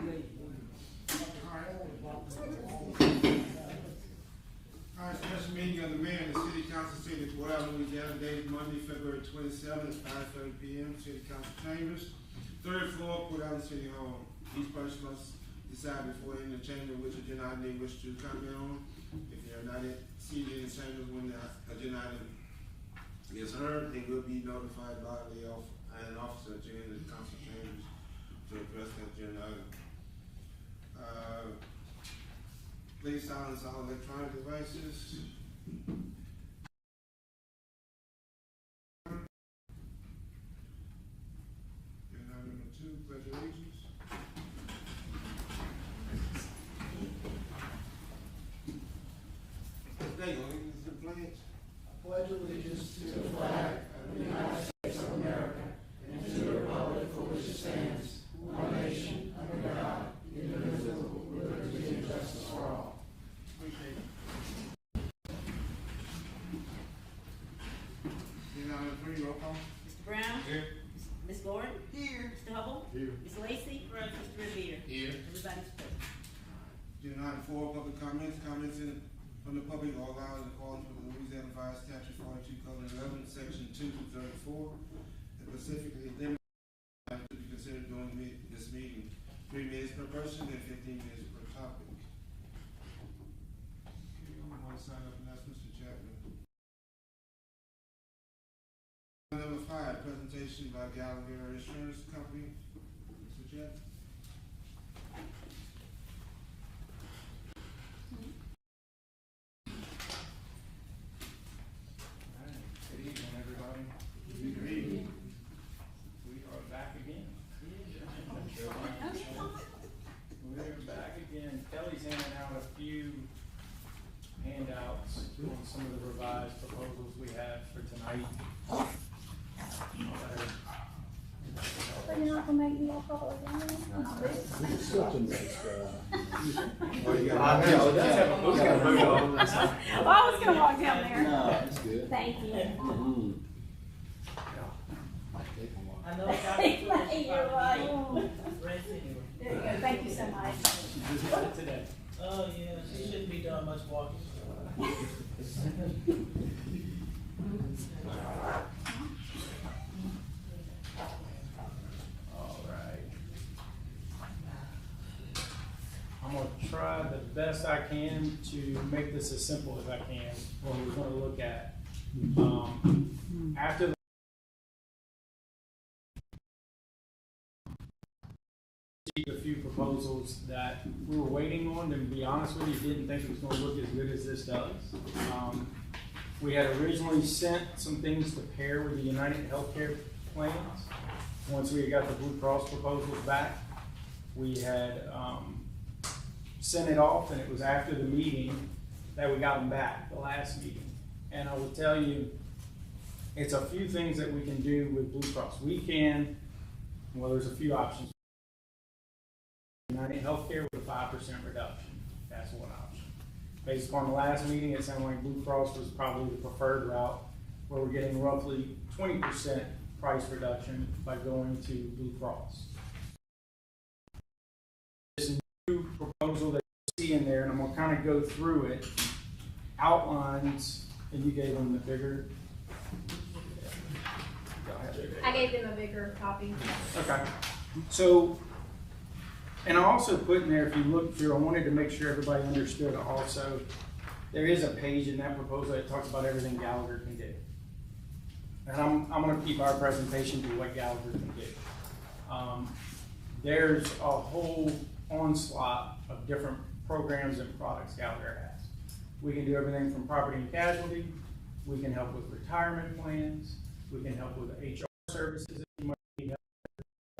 Alright, special meeting of the mayor and the city council, city of Port Allen, Louisiana, dated Monday, February 27th, 5:30 p.m., city council chambers, 3rd floor, Port Allen City Hall. Each person must decide before in the chamber which agenda item they wish to comment on. If they are not seated in the chambers when the agenda item is heard, they will be notified by an officer to enter the council chambers to address that agenda item. Please silence all electronic devices. Agenda item number 2, pledge allegiance. There you go, this is the pledge. Pledge allegiance to the flag of the United States of America and to the republic for which it stands, one nation, under God, indivisible, with liberty and justice for all. Appreciate it. Agenda item 3, roll call. Mr. Brown? Here. Ms. Gordon? Here. Mr. Hubble? Here. Ms. Lacy? Mr. Riviere? Here. Everybody's present. Agenda item 4, public comments. Comments from the public are allowed in accordance with the Louisiana Revised Statute 42:11, Section 2 through 34, and specifically limited to be considered during this meeting. 3 minutes per person and 15 minutes per topic. Okay, I want to sign up, and that's Mr. Chapman. Number 5, presentation by Gallagher Insurance Company. Mr. Chapman. Good evening, everybody. Good evening. We are back again. We're back again. Kelly's handing out a few handouts on some of the revised proposals we have for tonight. But you're not gonna make me a call again? Such a nice I know, let's have a book and move on. Oh, I was gonna walk down there. No, that's good. Thank you. Mm. I know You're right. Rest anyway. There you go, thank you so much. She just got it today. Oh, yeah, she shouldn't be doing much walking. All right. I'm gonna try the best I can to make this as simple as I can. What we're gonna look at. After the a few proposals that we were waiting on, and to be honest with you, didn't think it was going to look as good as this does. We had originally sent some things to pair with the United Healthcare plans. Once we got the Blue Cross proposals back, we had sent it off, and it was after the meeting that we got them back, the last meeting. And I will tell you, it's a few things that we can do with Blue Cross. We can, well, there's a few options. United Healthcare with a 5% reduction. That's one option. Based upon the last meeting, it sounded like Blue Cross was probably the preferred route, where we're getting roughly 20% price reduction by going to Blue Cross. This new proposal that you see in there, and I'm going to kind of go through it, outlines, and you gave them the bigger. I gave them a bigger copy. Okay. So, and I also put in there, if you look through, I wanted to make sure everybody understood also, there is a page in that proposal that talks about everything Gallagher can do. And I'm going to keep our presentation to what Gallagher can do. There's a whole onslaught of different programs and products Gallagher has. We can do everything from property and casualty. We can help with retirement plans. We can help with HR services if you might need help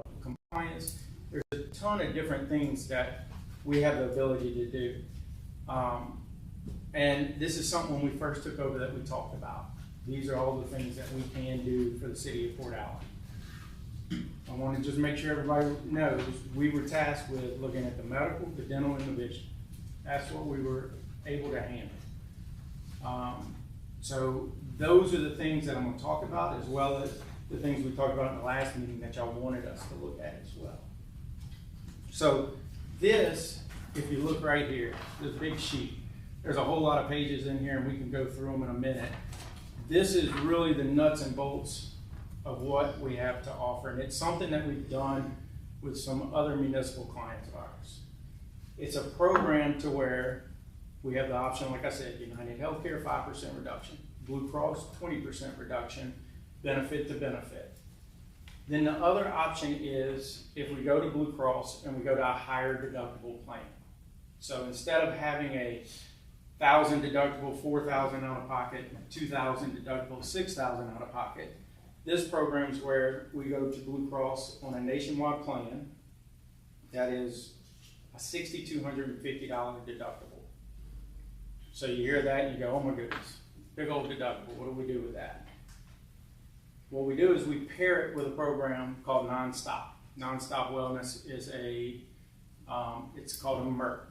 with compliance. There's a ton of different things that we have the ability to do. And this is something when we first took over that we talked about. These are all the things that we can do for the city of Port Allen. I want to just make sure everybody knows we were tasked with looking at the medical, the dental, and the vision. That's what we were able to handle. So those are the things that I'm going to talk about, as well as the things we talked about in the last meeting that y'all wanted us to look at as well. So This, if you look right here, this big sheet, there's a whole lot of pages in here and we can go through them in a minute. This is really the nuts and bolts of what we have to offer, and it's something that we've done with some other municipal clients of ours. It's a program to where we have the option, like I said, United Healthcare 5% reduction, Blue Cross 20% reduction, benefit to benefit. Then the other option is if we go to Blue Cross and we go to a higher deductible plan. So instead of having a 1,000 deductible, 4,000 out of pocket, 2,000 deductible, 6,000 out of pocket, this program is where we go to Blue Cross on a nationwide plan that is a $6,250 deductible. So you hear that and you go, oh my goodness, big old deductible, what do we do with that? What we do is we pair it with a program called Nonstop. Nonstop Wellness is it's called a MERP.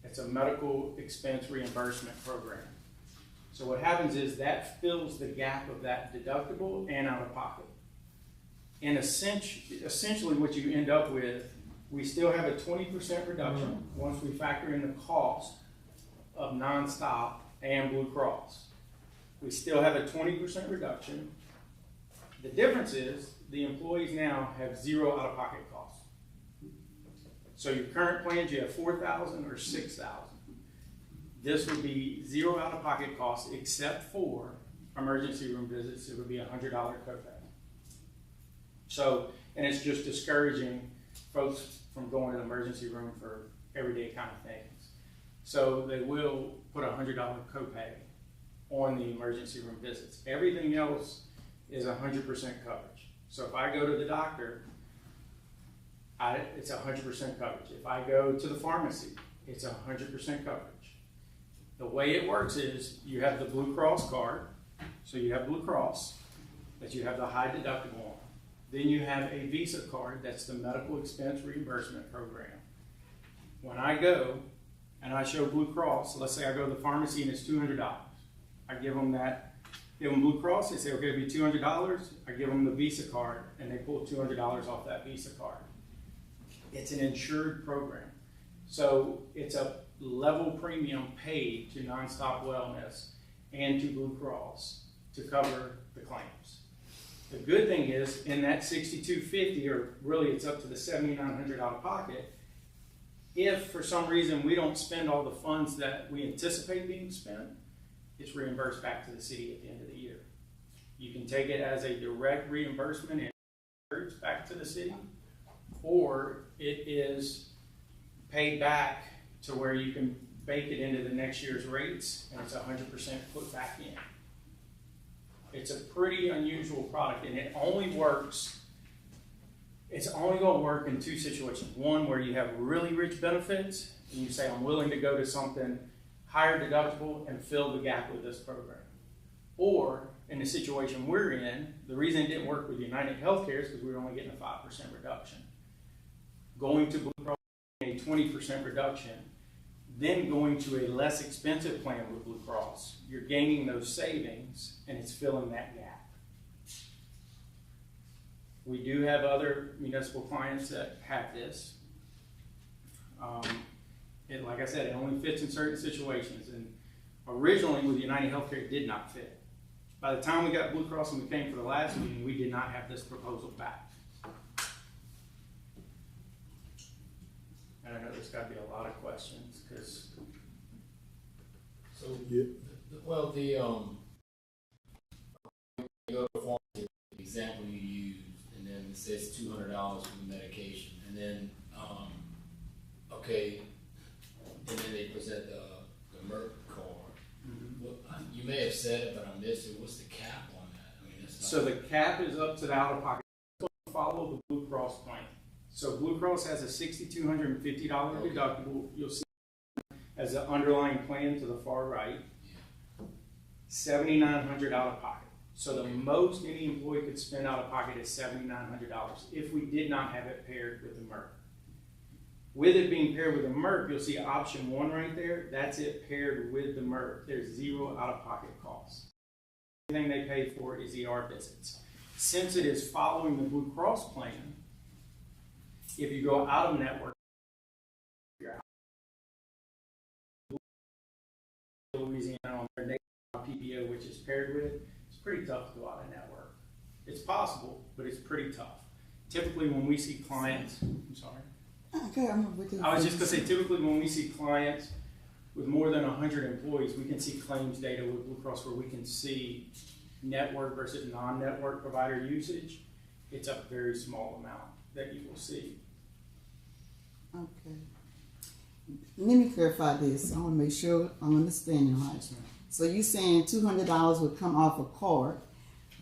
It's a medical expense reimbursement program. So what happens is that fills the gap of that deductible and out of pocket. And essentially what you end up with, we still have a 20% reduction once we factor in the cost of Nonstop and Blue Cross. We still have a 20% reduction. The difference is the employees now have zero out-of-pocket costs. So your current plans, you have 4,000 or 6,000. This would be zero out-of-pocket costs except for emergency room visits. It would be a $100 copay. So, and it's just discouraging folks from going to the emergency room for everyday kind of things. So they will put a $100 copay on the emergency room visits. Everything else is 100% coverage. So if I go to the doctor, it's 100% coverage. If I go to the pharmacy, it's 100% coverage. The way it works is you have the Blue Cross card, so you have Blue Cross that you have the high deductible on. Then you have a Visa card, that's the medical expense reimbursement program. When I go and I show Blue Cross, let's say I go to the pharmacy and it's $200. I give them Blue Cross, they say, okay, it'll be $200. I give them the Visa card and they pull $200 off that Visa card. It's an insured program. So it's a level premium paid to Nonstop Wellness and to Blue Cross to cover the claims. The good thing is in that $6,250, or really it's up to the $7,900 out of pocket, if for some reason we don't spend all the funds that we anticipate being spent, it's reimbursed back to the city at the end of the year. You can take it as a direct reimbursement and reimbursed back to the city, or it is paid back to where you can bake it into the next year's rates and it's 100% put back in. It's a pretty unusual product and it only works, it's only going to work in two situations. One, where you have really rich benefits and you say, I'm willing to go to something higher deductible and fill the gap with this program. Or in the situation we're in, the reason it didn't work with United Healthcare is because we were only getting a 5% reduction. Going to Blue Cross, a 20% reduction, then going to a less expensive plan with Blue Cross, you're gaining those savings and it's filling that gap. We do have other municipal clients that have this. And like I said, it only fits in certain situations. And originally with United Healthcare, it did not fit. By the time we got Blue Cross and we came for the last meeting, we did not have this proposal back. And I know there's got to be a lot of questions because. So, well, you go to the pharmacy, the example you used, and then it says $200 for the medication, and then, okay, and then they present the Merck card. Mm-hmm. Well, you may have said it, but I missed it. What's the cap on that? I mean, that's not. So the cap is up to the out-of-pocket. Follow the Blue Cross plan. So Blue Cross has a $6,250 deductible. You'll see as the underlying plan to the far right. $7,900 out of pocket. So the most any employee could spend out of pocket is $7,900 if we did not have it paired with the MERP. With it being paired with the MERP, you'll see option 1 right there. That's it paired with the MERP. There's zero out of pocket costs. Everything they pay for is ER visits. Since it is following the Blue Cross plan, if you go out of network, Louisiana on their nationwide PPO, which is paired with, it's pretty tough to go out of network. It's possible, but it's pretty tough. Typically, when we see clients, I'm sorry. Okay, I'm with you. I was just gonna say, typically when we see clients with more than 100 employees, we can see claims data with Blue Cross where we can see network versus non-network provider usage. It's a very small amount that you will see. Okay. Let me clarify this. I want to make sure I'm understanding right. Yes, ma'am. So you saying $200 would come off a card?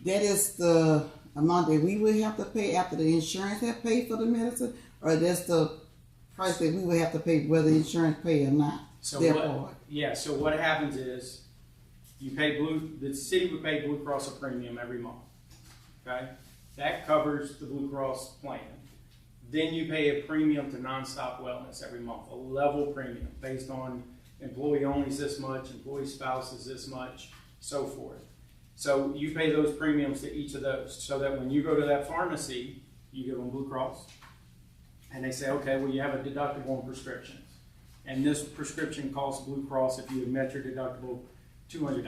That is the amount that we would have to pay after the insurance have paid for the medicine, or that's the price that we would have to pay whether insurance pay or not? So Therefore, so what happens is you pay the city would pay Blue Cross a premium every month. Okay? That covers the Blue Cross plan. Then you pay a premium to Nonstop Wellness every month, a level premium based on employee only is this much, employee spouse is this much, so forth. So you pay those premiums to each of those so that when you go to that pharmacy, you give them Blue Cross and they say, okay, well, you have a deductible on prescriptions. And this prescription costs Blue Cross, if you have met your deductible, $200,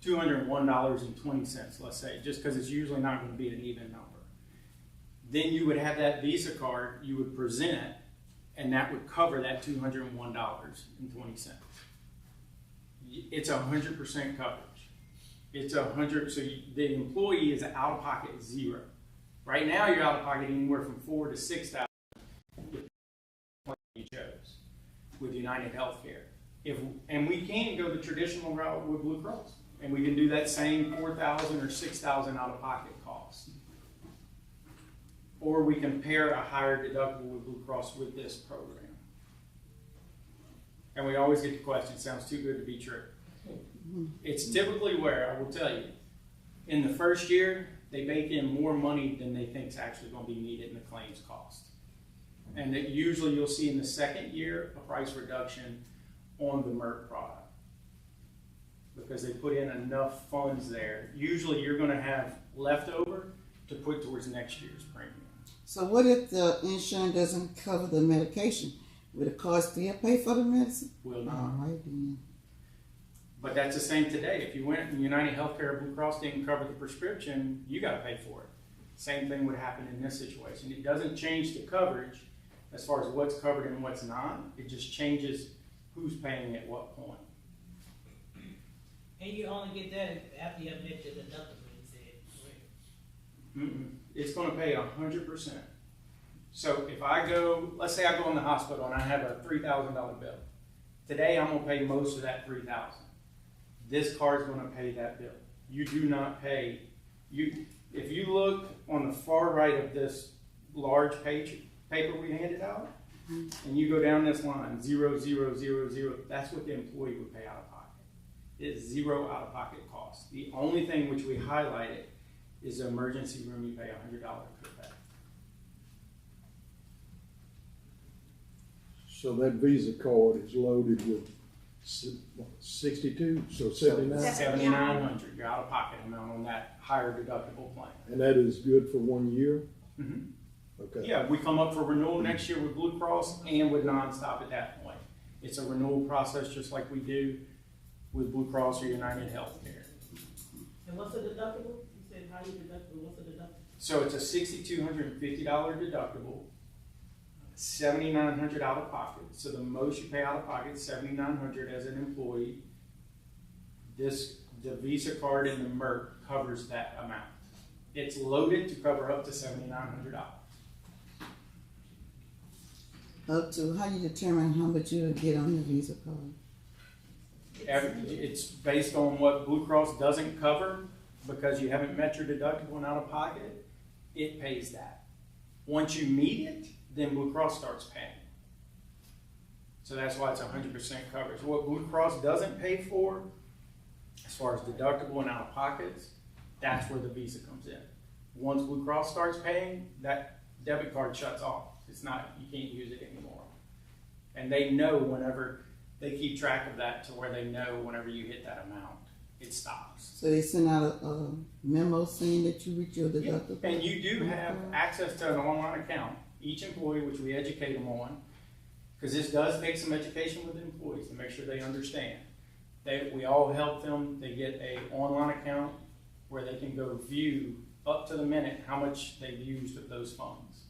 $201.20, let's say, just because it's usually not going to be an even number. Then you would have that Visa card you would present, and that would cover that $201.20. It's 100% coverage. It's 100, so the employee is out of pocket zero. Right now, you're out of pocket anywhere from $4,000 to $6,000 with the plan you chose with United Healthcare. And we can go the traditional route with Blue Cross, and we can do that same $4,000 or $6,000 out of pocket cost. Or we can pair a higher deductible with Blue Cross with this program. And we always get the question, sounds too good to be true. It's typically where, I will tell you, in the first year, they bake in more money than they think is actually going to be needed in the claims cost. And that usually you'll see in the second year a price reduction on the Merck product because they put in enough funds there. Usually you're going to have leftover to put towards next year's premium. so what if the insurance doesn't cover the medication? Would the card still pay for the medicine? Will not. All right then. But that's the same today. If you went and United Healthcare or Blue Cross didn't cover the prescription, you got to pay for it. Same thing would happen in this situation. It doesn't change the coverage as far as what's covered and what's not. It just changes who's paying at what point. And you only get that after you have met your deductible, you said, correct? It's going to pay 100%. So if I go, let's say I go in the hospital and I have a $3,000 bill. Today I'm going to pay most of that $3,000. This card's going to pay that bill. You do not pay. If you look on the far right of this large paper we handed out, and you go down this line, 0, 0, 0, 0, that's what the employee would pay out of pocket. It's zero out of pocket cost. The only thing which we highlighted is the emergency room you pay $100 per pay. So that Visa card is loaded with 62, so 79? 7,900, your out of pocket amount on that higher deductible plan. And that is good for 1 year? Mm-hmm. Okay. Yeah, we come up for renewal next year with Blue Cross and with Nonstop at that point. It's a renewal process just like we do with Blue Cross or United Healthcare. And what's the deductible? You said how you deductible, what's the deductible? So it's a $6,250 deductible, $7,900 out of pocket. So the most you pay out of pocket is $7,900 as an employee. The Visa card and the Merck covers that amount. It's loaded to cover up to $7,900. Up to how you determine how much you would get on the Visa card? It's based on what Blue Cross doesn't cover because you haven't met your deductible and out of pocket. It pays that. Once you meet it, then Blue Cross starts paying. So that's why it's 100% coverage. What Blue Cross doesn't pay for, as far as deductible and out of pockets, that's where the Visa comes in. Once Blue Cross starts paying, that debit card shuts off. It's not, you can't use it anymore. And they know whenever, they keep track of that to where they know whenever you hit that amount, it stops. So they send out a memo saying that you reach your deductible? Yeah. And you do have access to an online account, each employee, which we educate them on, because this does take some education with the employees to make sure they understand. We all help them. They get a online account where they can go view up to the minute how much they've used of those funds.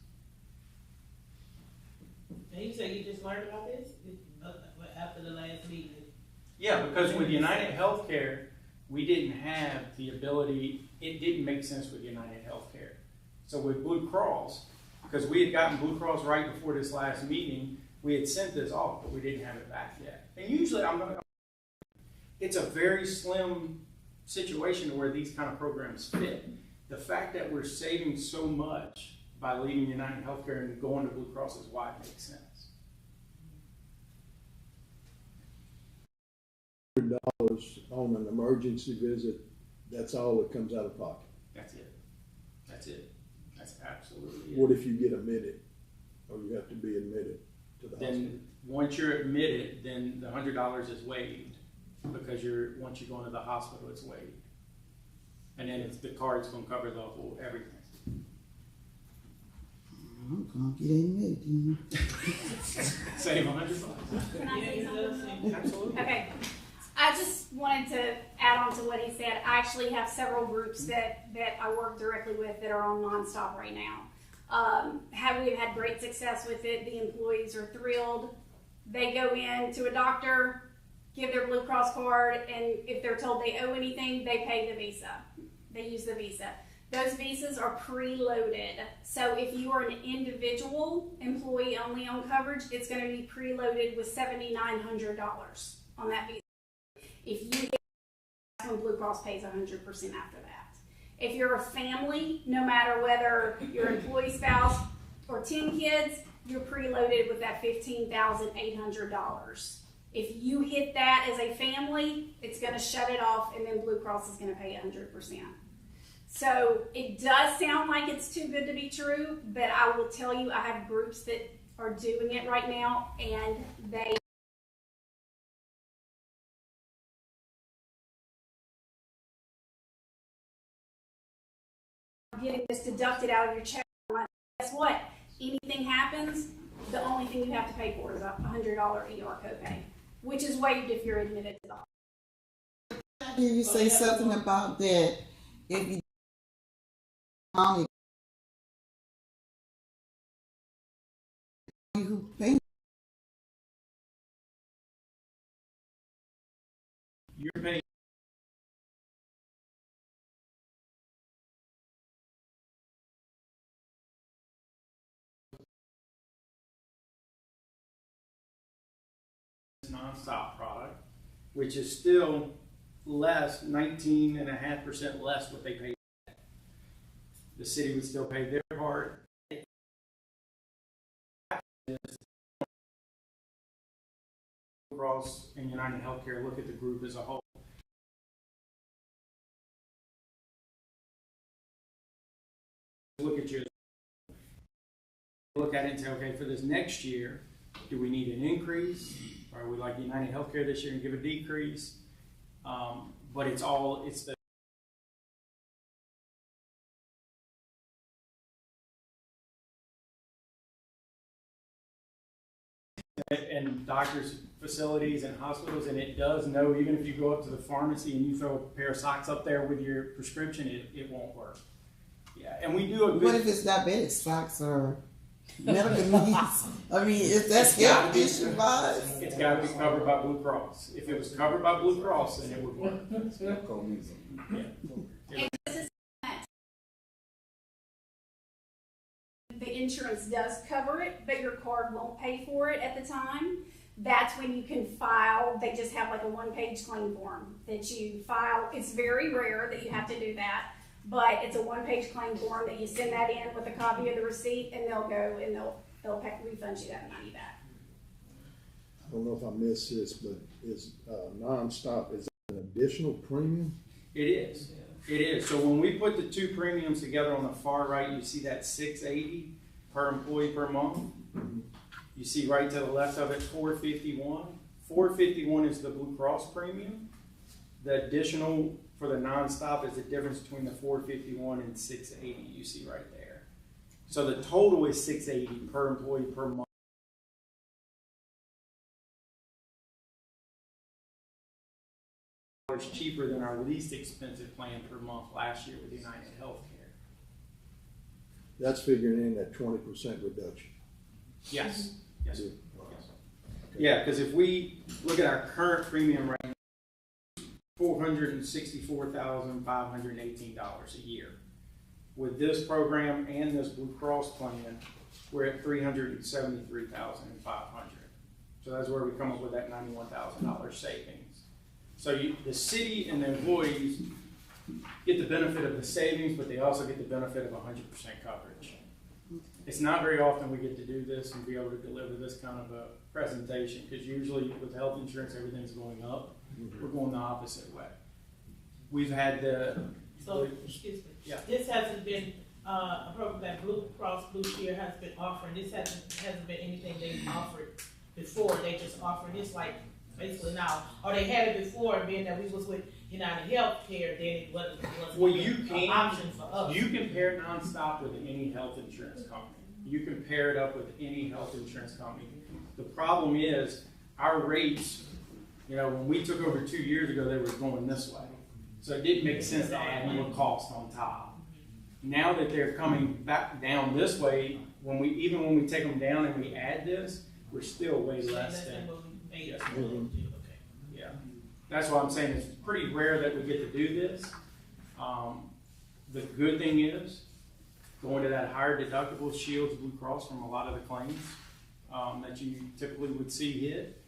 And you say you just learned about this after the last meeting? Yeah, because with United Healthcare, we didn't have the ability, it didn't make sense with United Healthcare. So with Blue Cross, because we had gotten Blue Cross right before this last meeting, we had sent this off, but we didn't have it back yet. And usually it's a very slim situation where these kind of programs fit. The fact that we're saving so much by leaving United Healthcare and going to Blue Cross is why it makes sense. On an emergency visit, that's all that comes out of pocket. That's it. That's it. That's absolutely it. What if you get admitted, or you have to be admitted to the hospital? Then once you're admitted, then the $100 is waived because once you go into the hospital, it's waived, and then the card's going to cover the whole everything. I'm gonna get admitted. Save $100. Can I say something? Absolutely. Okay, I just wanted to add on to what he said. I actually have several groups that I work directly with that are on nonstop right now. We've had great success with it. The employees are thrilled. They go in to a doctor, give their Blue Cross card, and if they're told they owe anything, they pay the Visa. They use the Visa. Those visas are preloaded. So if you are an individual employee only on coverage, it's going to be preloaded with $7,900 on that visa. If you get when Blue Cross pays 100% after that. If you're a family, no matter whether you're employee, spouse, or 10 kids, you're preloaded with that $15,800. If you hit that as a family, it's going to shut it off, and then Blue Cross is going to pay 100%. So it does sound like it's too good to be true, but I will tell you, I have groups that are doing it right now, and they getting this deducted out of your check. Guess what? Anything happens, the only thing you have to pay for is a $100 ER copay, which is waived if you're admitted to the hospital. I hear you say something about that. If you who pay You're paying. Nonstop product, which is still less, 19.5% less what they pay. The city would still pay their part. Cross and United Healthcare look at the group as a whole. Look at it and say, okay, for this next year, do we need an increase? Or are we like United Healthcare this year and give a decrease? But it's the and doctors' facilities and hospitals, and it does know even if you go up to the pharmacy and you throw a pair of socks up there with your prescription, it won't work. Yeah, and we do a good. what if it's diabetic stocks or medical needs? I mean, if that's health issue wise, It's got to be covered by Blue Cross. If it was covered by Blue Cross, then it would work. Yeah. The insurance does cover it, but your card won't pay for it at the time. That's when you can file. They just have like a one-page claim form that you file. It's very rare that you have to do that, but it's a one-page claim form that you send that in with a copy of the receipt, and they'll go and they'll refund you that money back. I don't know if I missed this, but is nonstop, is that an additional premium? It is. It is. So when we put the two premiums together on the far right, you see that $680 per employee per month. You see right to the left of it, $451. $451 is the Blue Cross premium. The additional for the nonstop is the difference between the $451 and $680. You see right there. So the total is $680 per employee per month. cheaper than our least expensive plan per month last year with United Healthcare. That's figuring in that 20% reduction. Yes, yes, sir. All right. Yes. Okay. Yeah, because if we look at our current premium rate, $464,518 a year. With this program and this Blue Cross plan, we're at $373,500. So that's where we come up with that $91,000 savings. So the city and the employees get the benefit of the savings, but they also get the benefit of 100% coverage. It's not very often we get to do this and be able to deliver this kind of a presentation, because usually with health insurance, everything's going up. We're going the opposite way. We've had So, excuse me. Yeah. This hasn't been, a program that Blue Cross Blue Shield has been offering. This hasn't been anything they've offered before. They just offered this like basically now. Or they had it before, being that we was with United Healthcare, then it wasn't Well, you an can, option for us. you can pair nonstop with any health insurance company. You can pair it up with any health insurance company. The problem is our rates, when we took over 2 years ago, they were going this way. So it didn't make sense to add more cost on top. Now that they're coming back down this way, even when we take them down and we add this, we're still way less than. what we paid. Yes. Okay. Yeah, that's what I'm saying. It's pretty rare that we get to do this. The good thing is going to that higher deductible shields Blue Cross from a lot of the claims that you typically would see hit.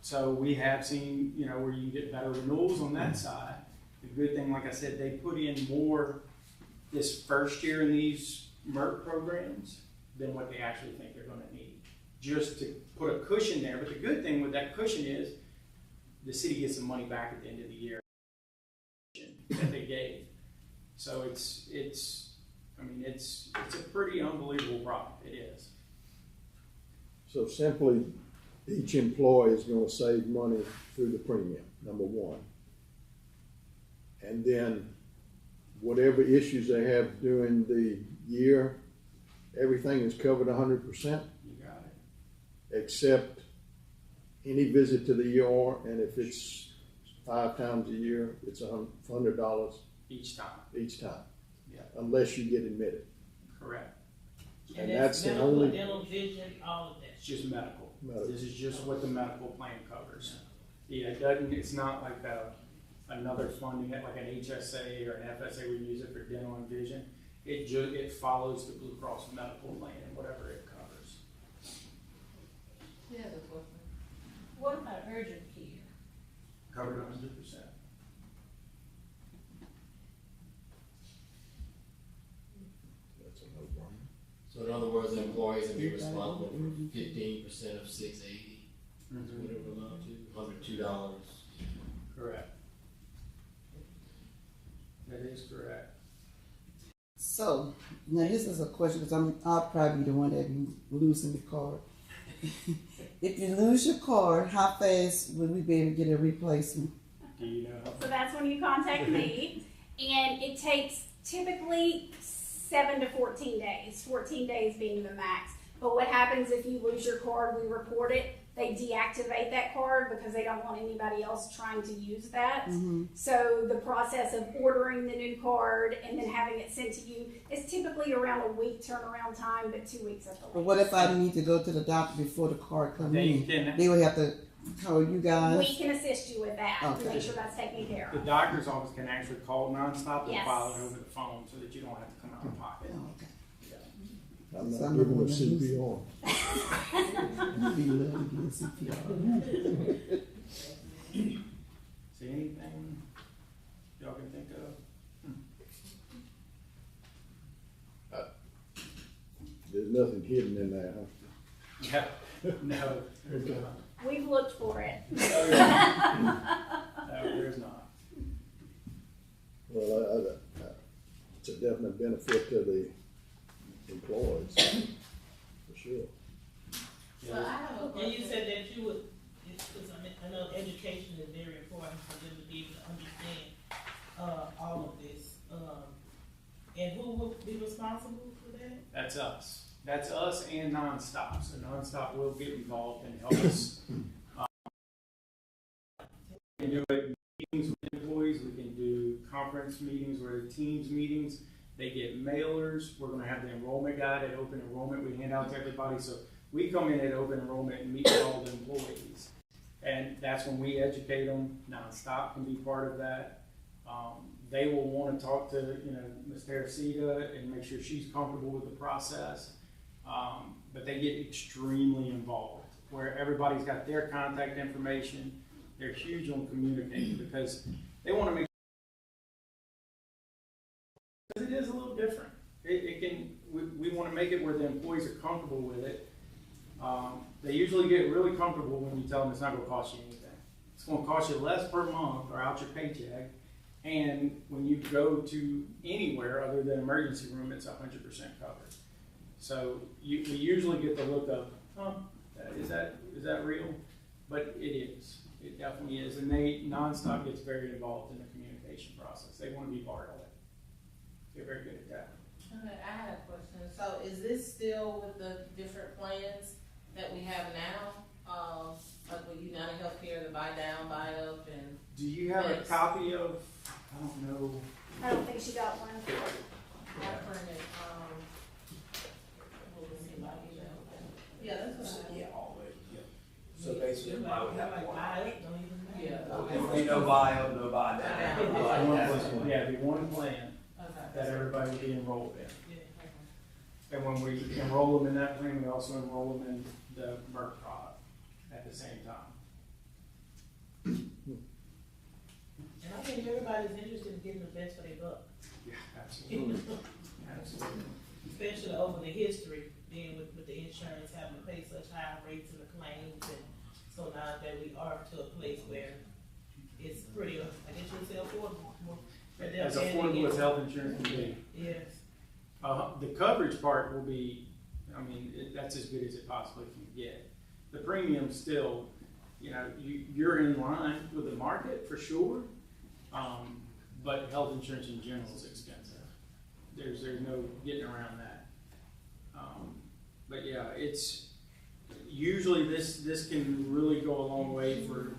So we have seen, where you get better renewals on that side. The good thing, like I said, they put in more this first year in these MERT programs than what they actually think they're going to need, just to put a cushion there. But the good thing with that cushion is the city gets some money back at the end of the year that they gave. So it's a pretty unbelievable product. It is. So simply, each employee is going to save money through the premium, number one. And then whatever issues they have during the year, everything is covered 100%, You got it. except any visit to the ER, and if it's 5 times a year, it's $100 Each time. each time. Yeah. Unless you get admitted. Correct. And that's the medical, only- dental, vision, all of that. It's just medical. Medical. This is just what the medical plan covers. Yeah, it's not like another funding, like an HSA or an FSA, we use it for dental and vision. It follows the Blue Cross medical plan and whatever it covers. Yeah, the question. What about urgent care? Covered 100%. That's a no-brainer. So in other words, the employees will be responsible for 15% of $680, whatever it amounts to, $102. Correct. That is correct. So, now this is a question, because I'll probably be the one that be losing the card. If you lose your card, how fast would we be able to get a replacement? Do you know? So that's when you contact me, and it takes typically 7 to 14 days, 14 days being the max. But what happens if you lose your card, we report it, they deactivate that card because they don't want anybody else trying to use that. Mm-hmm. So the process of ordering the new card and then having it sent to you is typically around a week turnaround time, but 2 weeks at the But least. what if I need to go to the doctor before the card comes They in? can. They would have to call you guys? We can assist you with that to Okay. make sure that's taken care The of. doctor's office can actually call nonstop and Yes. file it over the phone so that you don't have to come out of pocket. Oh, okay. I'm So not I'm giving gonna a CPR. You'd be lovely to get CPR. See anything y'all can think of? There's nothing hidden in there, huh? Yeah. No. There's Okay. not. We've looked for it. No, there's not. Well, it's a definite benefit to the employees, for sure. So I have a question. And you said that you would, because I know education is very important for them to be able to understand, all of this. And who will be responsible for that? That's us. That's us and Nonstop. So Nonstop will get involved and help us. can do it meetings with employees, we can do conference meetings or the teams meetings. They get mailers. We're gonna have the enrollment guide at open enrollment we hand out to everybody. So we come in at open enrollment and meet with all the employees. And that's when we educate them. Nonstop can be part of that. They will want to talk to, Ms. Teresita and make sure she's comfortable with the process. But they get extremely involved, where everybody's got their contact information. They're huge on communicating because they want to make sure, because it is a little different. We want to make it where the employees are comfortable with it. They usually get really comfortable when you tell them it's not going to cost you anything. It's going to cost you less per month or out your paycheck. And when you go to anywhere other than emergency room, it's 100% covered. So we usually get the look of, is that real? But it is. It definitely is. And they nonstop gets very involved in the communication process. They want to be part of it. They're very good at that. Okay, I had a question. So is this still with the different plans that we have now? Like with United Healthcare, the buy down, buy up, and Do you have a copy of, I don't know. I don't think she got one. I printed, what was it, like, yeah, that's what I. Yeah, all the way, yeah. So basically, I would have like one. buy it, don't even matter. Yeah. There would be no buy up, no buy down. Yeah, it'd be one plan Okay. that everybody would be enrolled in. Yeah. And when we enroll them in that plan, we also enroll them in the Merck product at the same time. And I think everybody's interested in getting the best for their buck. Yeah, absolutely. Absolutely. Especially over the history, being with the insurance, having to pay such high rates in the claims, and so now that we are to a place where it's pretty, I guess you'll say affordable. As affordable as health insurance can be. Yes. The coverage part will be, that's as good as it possibly can get. The premium still, you're in line with the market for sure, but health insurance in general is expensive. There's no getting around that. But yeah, it's usually this can really go a long way for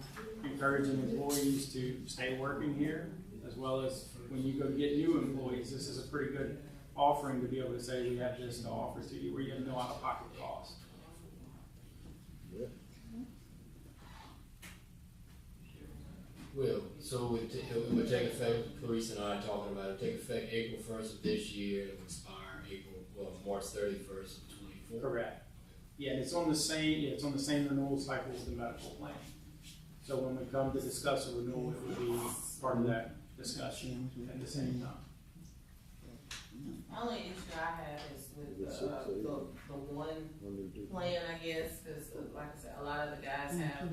encouraging employees to stay working here, as well as when you go get new employees. This is a pretty good offering to be able to say we have this to offer to you where you have no out-of-pocket cost. Well, so it would take effect, Clerice and I are talking about it, take effect April 1st of this year, and it will expire March 31st of 24. Correct. Yeah, and it's on the same renewal cycle as the medical plan. So when we come to discuss a renewal, it would be part of that discussion at the same time. The only issue I have is with the one plan, I guess, because like I said, a lot of the guys have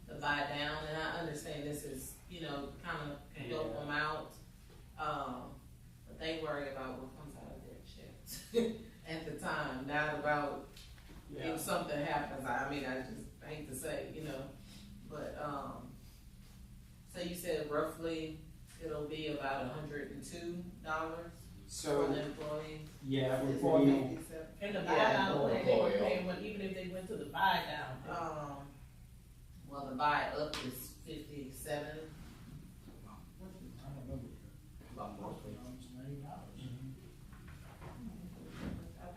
the buy down, and I understand this is, kind of can help them out. But they worry about what comes out of their checks at the time, not about if something happens. I hate to say, but so you said roughly it'll be about $102 for an employee. Yeah, Is we're it going. 57? And the buy down, what they were paying, even if they went to the buy down. Well, the buy up is 57. About more. I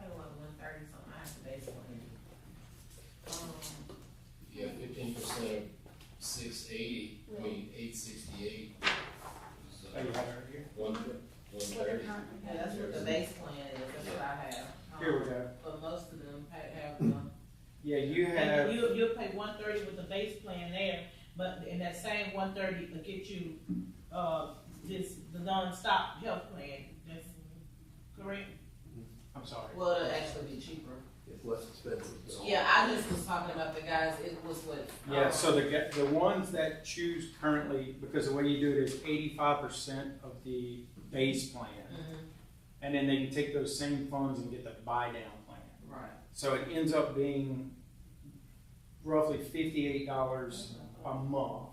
pay like 130 something. I have to base on it. Yeah, 15% of 680, 868. Oh, you have it right here? 130. Yeah, that's what the base plan is. That's what I have. Here we go. But most of them have the. Yeah, you have. And you'll pay 130 with the base plan there, but in that same 130 will get you, the non-stop health plan, that's correct? I'm sorry. Well, it'll actually be cheaper. It's less expensive. Yeah, I just was talking about the guys. It was what. Yeah, so the ones that choose currently, because the way you do it is 85% of the base plan, and then they can take those same funds and get the buy down plan. Right. So it ends up being roughly $58 a month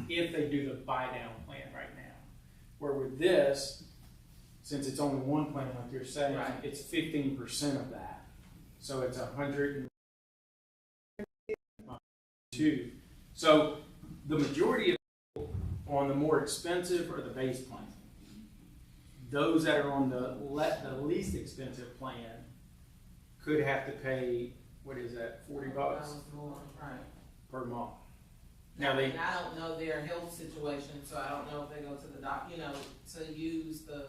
if they do the buy down plan right now. Where with this, since it's only one plan, like you're saying, Right. it's 15% of that. So it's 102. So the majority of on the more expensive or the base plan. Those that are on the least expensive plan could have to pay, what is that, $40 More, right. per month. Now they, And I don't know their health situation, so I don't know if they go to the doc, you know, to use the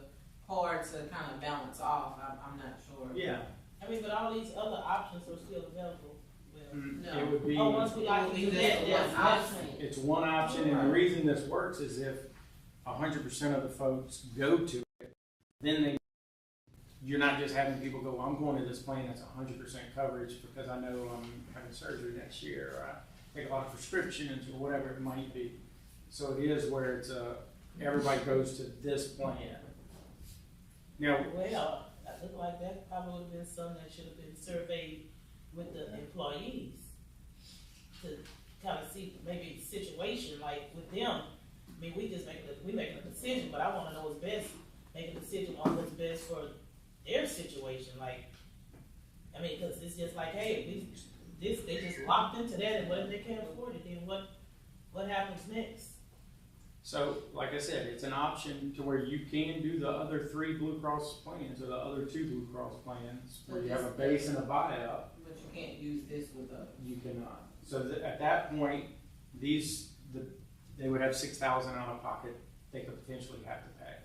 card to kind of balance off. I'm not sure. yeah, I mean, but all these other options are still available. Well, No. it would be, oh, once we like to do that, That's that's option. option. it's one option, and the reason this works is if 100% of the folks go to it, then you're not just having people go, well, I'm going to this plan that's 100% coverage because I know I'm having surgery next year, or I take a lot of prescriptions, or whatever it might be. So it is where it's everybody goes to this plan. Now, Well, I look like that probably would have been something that should have been surveyed with the employees to kind of see maybe the situation, like with them. I mean, we making a decision, but I want to know what's best, make a decision on what's best for their situation. Like, I mean, because it's just like, hey, they just locked into that, and what if they can't afford it? Then what happens next? so like I said, it's an option to where you can do the other 3 Blue Cross plans or the other 2 Blue Cross plans where you have a base and a buy-up. But you can't use this with a. You cannot. So at that point, they would have $6,000 out of pocket they could potentially have to pay.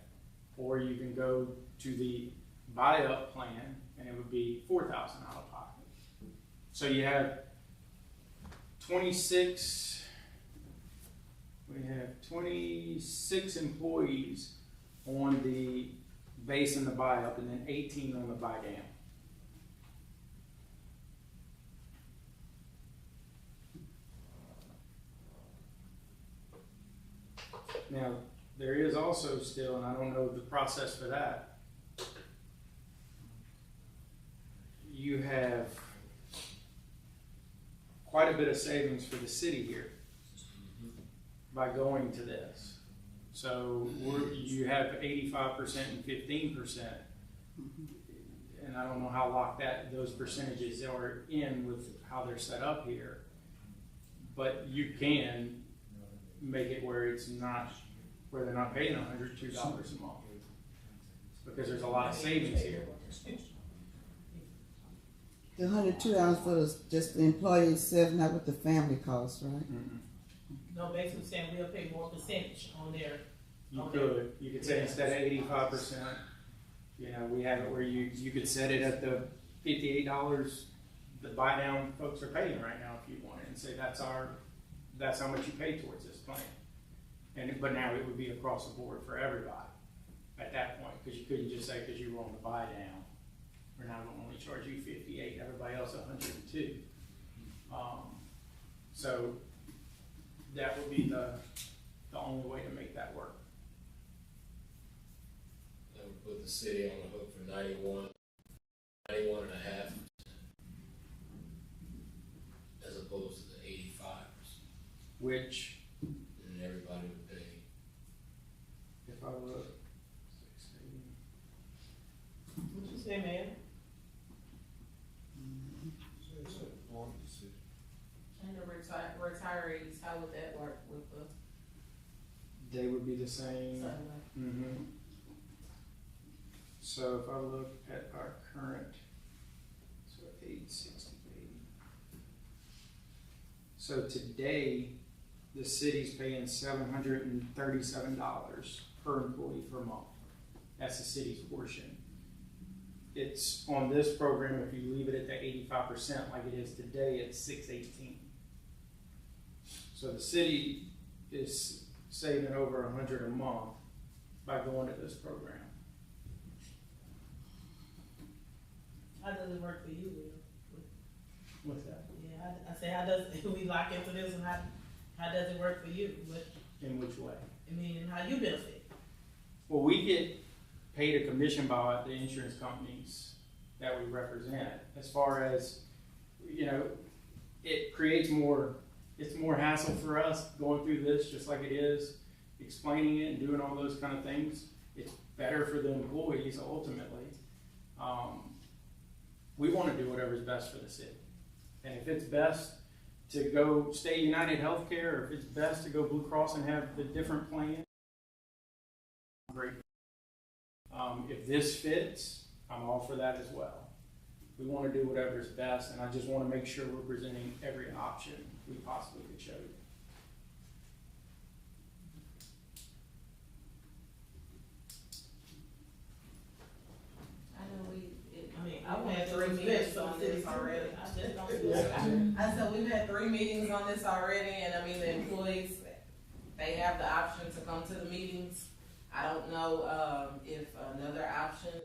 Or you can go to the buy-up plan and it would be $4,000 out of pocket. So you have 26 employees on the base and the buy-up, and then 18 on the buy-down. Now, there is also still, and I don't know the process for that, you have quite a bit of savings for the city here by going to this. So you have 85% and 15%, and I don't know how locked those percentages are in with how they're set up here, but you can make it where it's not, where they're not paying $102 a month, because there's a lot of savings here. The $102 for just the employee itself, not with the family costs, right? Mm-hmm. No, basically saying we'll pay more percentage on their. You could say instead of 85%, you know, we have it where you could set it at the $58 the buy down folks are paying right now if you want it, and say that's how much you pay towards this plan. But now it would be across the board for everybody at that point, because you couldn't just say because you were on the buy down, we're now going to only charge you 58, everybody else 102. So that would be the only way to make that work. That would put the city on the hook for 91.5%, as opposed to the 85%. Which, And everybody would pay. if I look, 680. What you say, man? And the retirees, how would that work with the? They would be the same. Sunday? Mm-hmm. So if I look at our current, so 868. So today, the city's paying $737 per employee per month. That's the city's portion. It's on this program, if you leave it at the 85% like it is today, it's $618. So the city is saving over $100 a month by going to this program. How does it work for you, Will? What's that? Yeah, I say, how does we lock into this, and how does it work for you? In which way? I mean, and how you benefit? Well, we get paid a commission by the insurance companies that we represent. As far as, you know, it creates it's more hassle for us going through this, just like it is explaining it and doing all those kind of things. It's better for the employees ultimately. We want to do whatever's best for the city. And if it's best to go stay United Healthcare, or if it's best to go Blue Cross and have the different plan, great. If this fits, I'm all for that as well. We want to do whatever's best, and I just want to make sure we're presenting every option we possibly could show you. I've had 3 meetings on this already. I said, we've had 3 meetings on this already, and I mean, the employees, they have the option to come to the meetings. I don't know, if another option,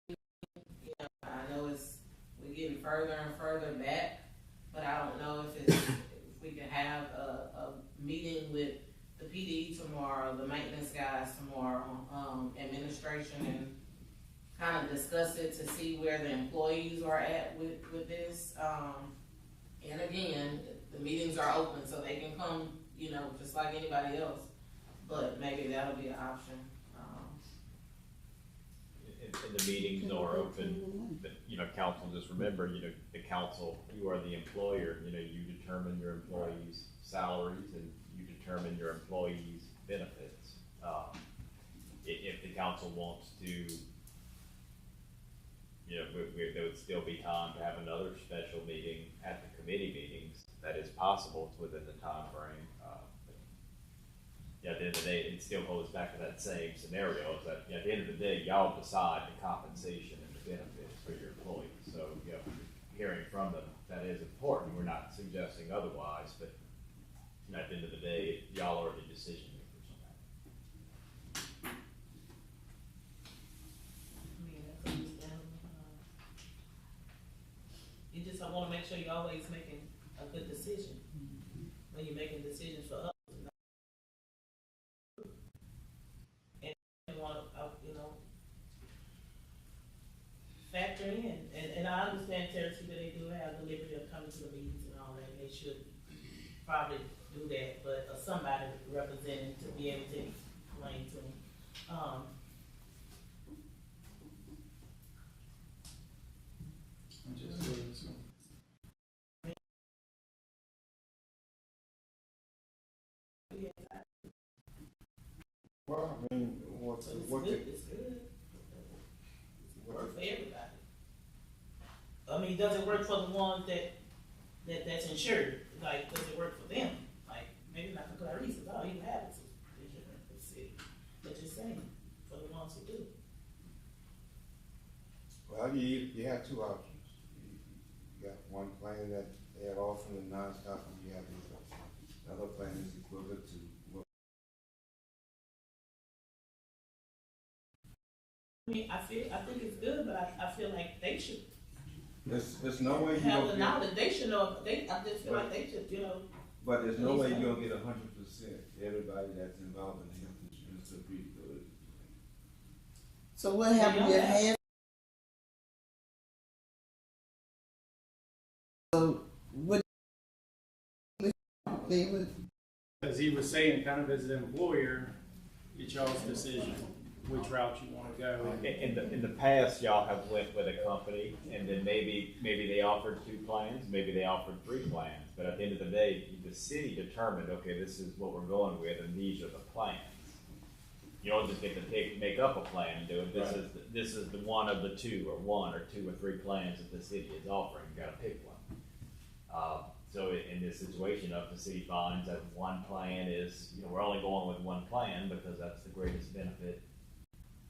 you know, I know we're getting further and further back, but I don't know if we can have a meeting with the PD tomorrow, the maintenance guys tomorrow, administration, and kind of discuss it to see where the employees are at with this. And again, the meetings are open, so they can come, you know, just like anybody else. But maybe that'll be an option. And the meetings are open, but, you know, council, just remember, you know, the council, you are the employer, you know, you determine your employees' salaries and you determine your employees' benefits. If the council wants to, you know, there would still be time to have another special meeting at the committee meetings. That is possible. It's within the time frame. Yeah, at the end of the day, it still goes back to that same scenario. Is that, yeah, at the end of the day, y'all decide the compensation and the benefits for your employees. So, you know, hearing from them, that is important. We're not suggesting otherwise, but, you know, at the end of the day, y'all are the decision makers on that. You just, I wanna make sure you're always making a good decision when you're making decisions for others. And you wanna, you know, factor in, and I understand, Clerice, that they do have the liberty of coming to the meetings and all that, they should probably do that, but somebody representing to be able to explain to them. I'm just doing so. Well, I mean, So it's good, it's good. It works for everybody. I mean, does it work for the ones that's insured? Like, does it work for them? Like, maybe not for Clerice, oh, you have it, it's city. But just saying, for the ones who do. Well, you have 2 options. You got one plan that they have off from the non-stop, and you have the other plan is equivalent to what. I mean, I think it's good, but I feel like they should There's no way you have gonna the knowledge. They should know. I just feel like they should, you know. But there's no way you're gonna get 100%. Everybody that's involved in the health insurance agree to do it. So what happened? You have. So what they would. As he was saying, kind of as an employer, it's y'all's decision which route you want to go. In the past, y'all have went with a company, and then maybe they offered 2 plans, maybe they offered 3 plans. But at the end of the day, the city determined, okay, this is what we're going with, and these are the plans. You don't just get to make up a plan and do it. This is the one of the 2 or 1 or 2 or 3 plans that the city is offering. You got to pick one. So in this situation, if the city finds that one plan is, you know, we're only going with one plan because that's the greatest benefit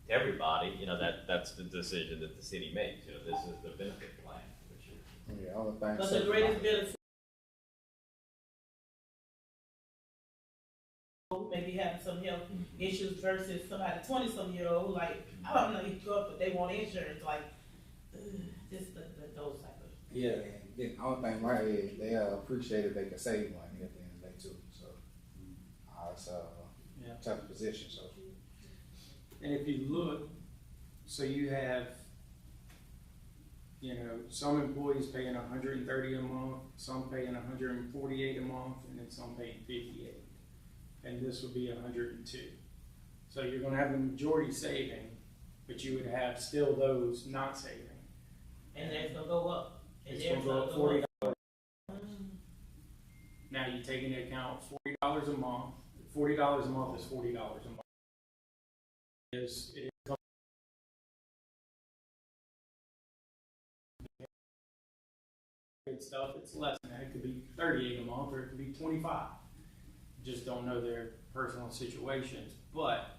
to everybody, you know, that's the decision that the city makes. You know, this is the benefit plan. Yeah, all the things. But the greatest benefit, maybe having some health issues versus somebody 20-some-year-old, like, I don't know, you go up, but they want insurance, like, just those type of. Yeah, the only thing right is they appreciate if they can save money at the end of the day too. So it's a tough position. So. And if you look, so you have, you know, some employees paying $130 a month, some paying $148 a month, and then some paying $58. And this would be $102. So you're going to have the majority saving, but you would have still those not saving. And that's gonna go up. And It's going to go up $40 Now you take into account $40 a month. $40 a month is $40 a month. It is good stuff. It's less than that. It could be 38 a month, or it could be 25. Just don't know their personal situations, but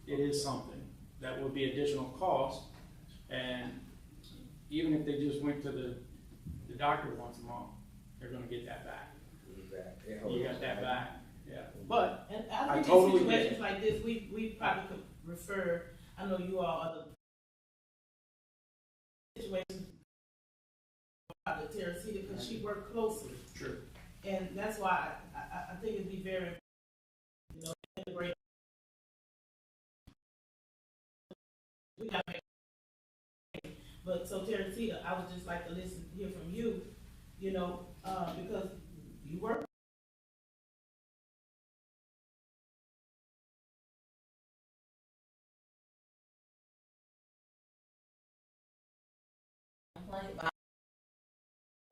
it is something that would be additional cost. And even if they just went to the doctor once a month, they're going to get that back. You got that back, yeah. But And I think totally in get situations like this, we probably could refer, I know you all other situations, to Teresita, because she worked closely. True. And that's why I think it'd be very, you know, integrate. We got to, but so Teresita, I would just like to hear from you, you know, because you work.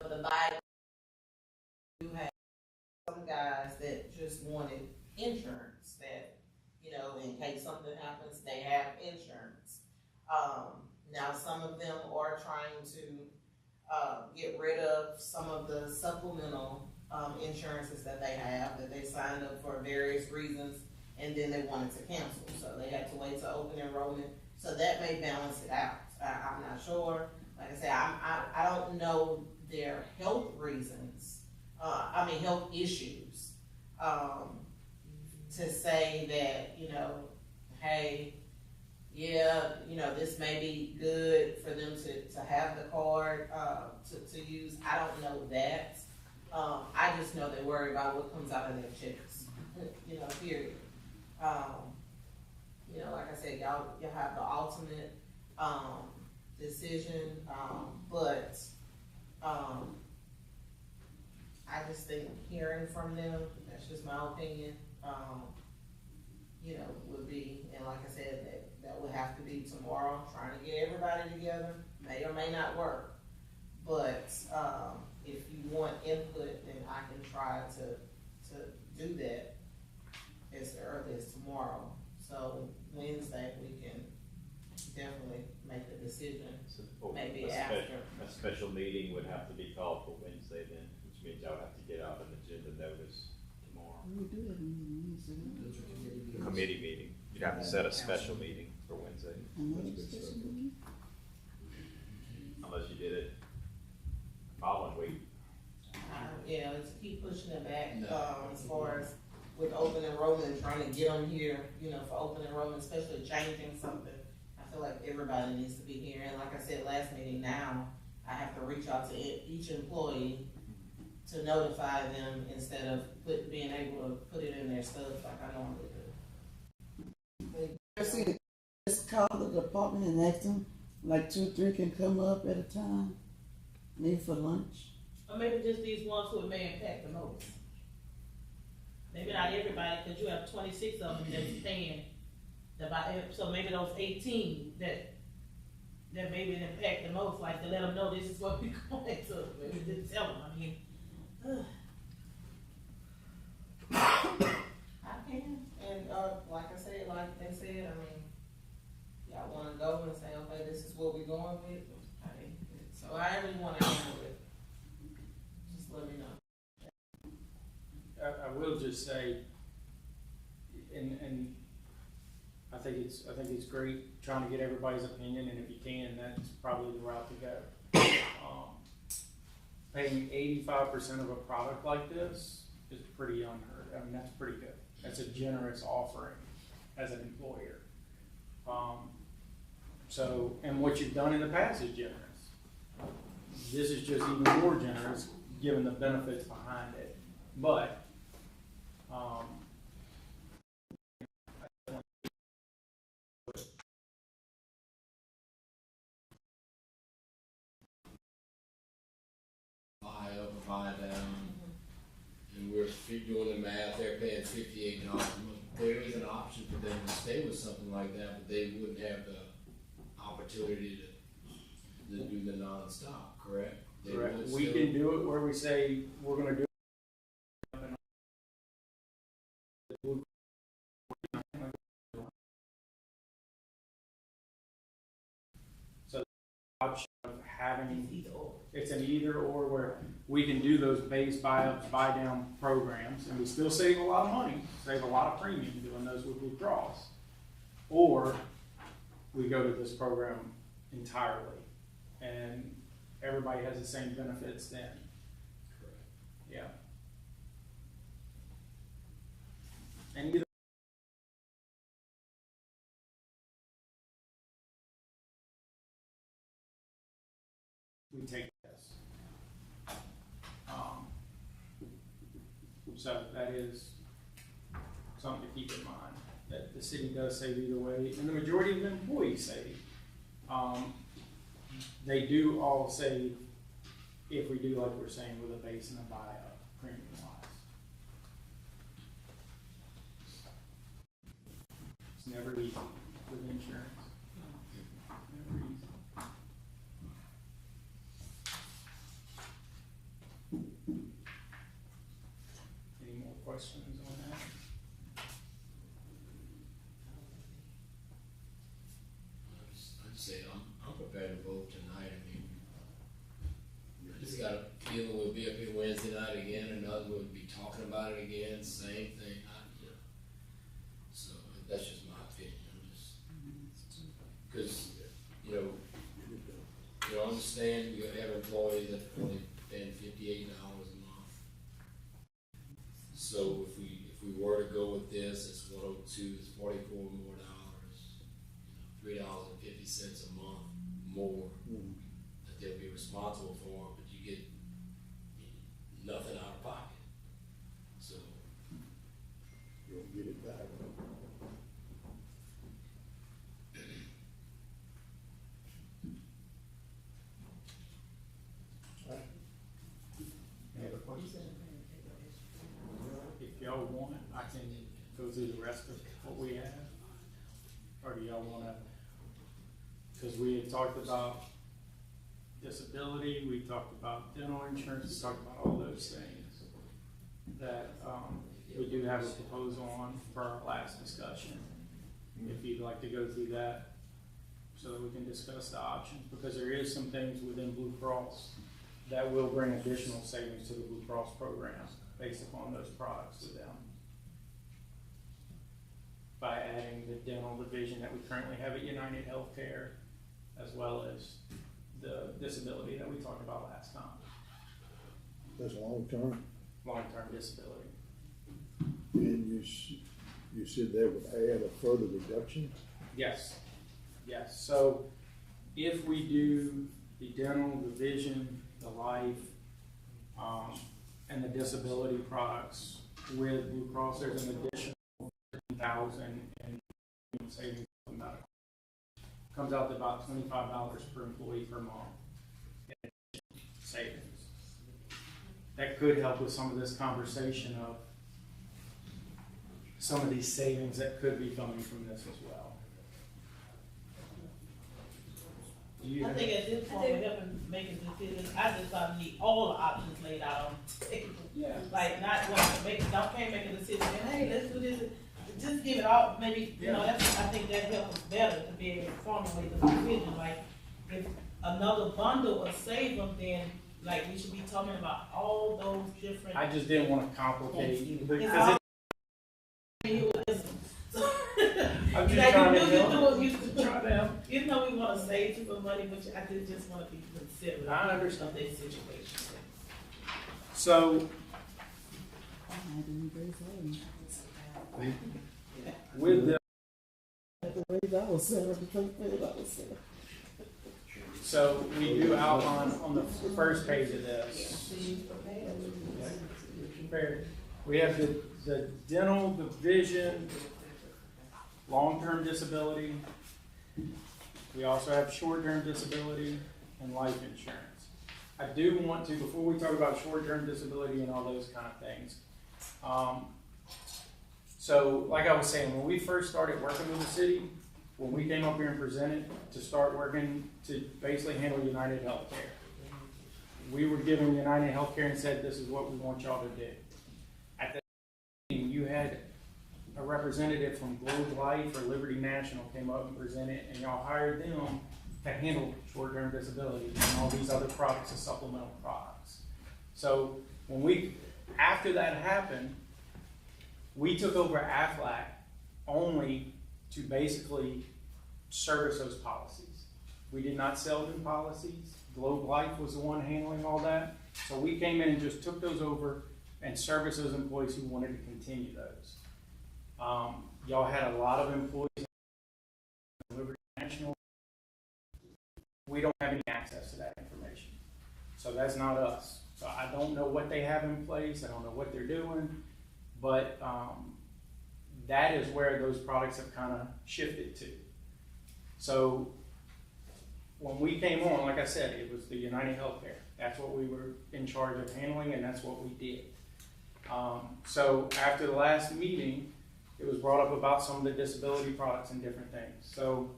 For the Bible, you have some guys that just wanted insurance, that, you know, in case something happens, they have insurance. Now some of them are trying to get rid of some of the supplemental insurances that they have, that they signed up for various reasons, and then they wanted to cancel, so they had to wait to open enrollment. So that may balance it out. I'm not sure. Like I said, I don't know their health reasons, health issues, to say that, you know, hey, yeah, you know, this may be good for them to have the card, to use. I don't know that. I just know they worry about what comes out of their checks, you know, period. You know, like I said, y'all have the ultimate, decision, but I just think hearing from them, that's just my opinion, you know, would be, and like I said, that would have to be tomorrow, trying to get everybody together, may or may not work, but if you want input, then I can try to do that as early as tomorrow. So Wednesday, we can definitely make a decision, maybe after. A special meeting would have to be called for Wednesday then, which means y'all have to get out an agenda notice tomorrow. We do that on Wednesday. Committee meeting. You'd have to set a special meeting for Wednesday, unless you did it following week. Yeah, let's keep pushing it back, as far as with open enrollment, trying to get them here, you know, for open enrollment, especially changing something. I feel like everybody needs to be here, and like I said last meeting, now I have to reach out to each employee to notify them instead of being able to put it in their stuff like I normally do. See, just call the department and ask them, like 2, 3 can come up at a time, maybe for lunch. Or maybe just these ones who it may impact the most. Maybe not everybody, because you have 26 of them that's paying. So maybe those 18 that maybe it impact the most, like to let them know this is what we're going to. Maybe just tell them. I mean, I can, and like I said, like they said, I mean, y'all want to go and say, okay, this is what we're going with. So I really want to handle it. Just let me know. I will just say, and I think it's great trying to get everybody's opinion, and if you can, that's probably the route to go. Paying 85% of a product like this is pretty unheard. I mean, that's pretty good. That's a generous offering as an employer. So, and what you've done in the past is generous. This is just even more generous given the benefits behind it. But buy up or buy down, and we're doing the math, they're paying $58 a month. There is an option for them to stay with something like that, but they wouldn't have the opportunity to do the non-stop, correct? correct. We can do it where we say we're going to do option of having, Either or. it's an either or where we can do those base buy-ups, buy-down programs, and we still save a lot of money, save a lot of premium doing those with Blue Cross. Or we go to this program entirely, and everybody has the same benefits then. Correct. Yeah. And either we take this. So that is something to keep in mind, that the city does save either way, and the majority of the employees save. They do all save if we do like we're saying with a base and a buy-up premium wise. It's never easy with insurance. Never easy. Any more questions on that? I'd say I'm prepared to vote tonight. I mean, I just got a feeling we'll be up here Wednesday night again, another we'll be talking about it again, same thing. So that's just my opinion. Because, you understand, you have employees that are only paying $58 a month. So if we were to go with this, it's 102, it's $44 more dollars, $3.50 a month more that they'll be responsible for, but you get nothing out of pocket. So You'll get it back. Any other questions? If y'all want it, I can go through the rest of what we have. Or do y'all wanna, cause we had talked about disability, we talked about dental insurance, we talked about all those things that, we do have a proposal on for our last discussion. If you'd like to go through that, so that we can discuss the options, because there is some things within Blue Cross that will bring additional savings to the Blue Cross program based upon those products to them. By adding the dental division that we currently have at United Healthcare, as well as the disability that we talked about last time, That's long-term, long-term disability. and you said that would add a further reduction? Yes, yes. So if we do the dental, the vision, the life, and the disability products with Blue Cross, there's an additional $1,000 in savings on medical. Comes out to about $25 per employee per month in savings. That could help with some of this conversation of some of these savings that could be coming from this as well. I think at this point, we're helping making decisions. I just thought we need all the options laid out on the table. Yeah. Like, not want to can't make a decision, and hey, let's do this. Just give it all, maybe, I think that helps us better to be able to formulate the decision. Like, if another bundle of savings, then, like, we should be talking about all those different. I just didn't want to complicate because I'm I'm just like, trying to you help. do what you try to help. Even though we want to save people money, but I just want to be considerate I understand. of their situation. So with the so we do outline on the first page of this. We have the dental, the vision, long-term disability. We also have short-term disability and life insurance. I do want to, before we talk about short-term disability and all those kind of things, so like I was saying, when we first started working with the city, when we came up here and presented to start working to basically handle United Healthcare, we were giving United Healthcare and said, this is what we want y'all to do. At the time, you had a representative from Globe Life or Liberty National came up and presented, and y'all hired them to handle short-term disability and all these other products as supplemental products. So after that happened, we took over Aflac only to basically service those policies. We did not sell new policies. Globe Life was the one handling all that. So we came in and just took those over and serviced those employees who wanted to continue those. Y'all had a lot of employees in Liberty National. We don't have any access to that information. So that's not us. So I don't know what they have in place. I don't know what they're doing. But that is where those products have kind of shifted to. So when we came on, like I said, it was the United Healthcare. That's what we were in charge of handling, and that's what we did. So after the last meeting, it was brought up about some of the disability products and different things. So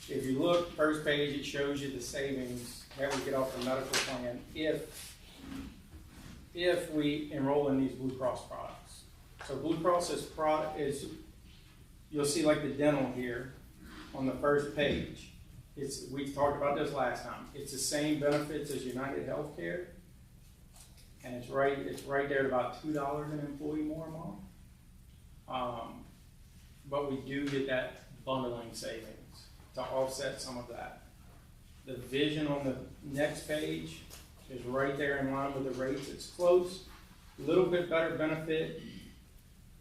if you look, first page, it shows you the savings that we get off the medical plan if we enroll in these Blue Cross products. So Blue Cross is you'll see like the dental here on the first page. We talked about this last time. It's the same benefits as United Healthcare, and it's right there at about $2 an employee more a month. But we do get that bundling savings to offset some of that. The vision on the next page is right there in line with the rates. It's close, a little bit better benefit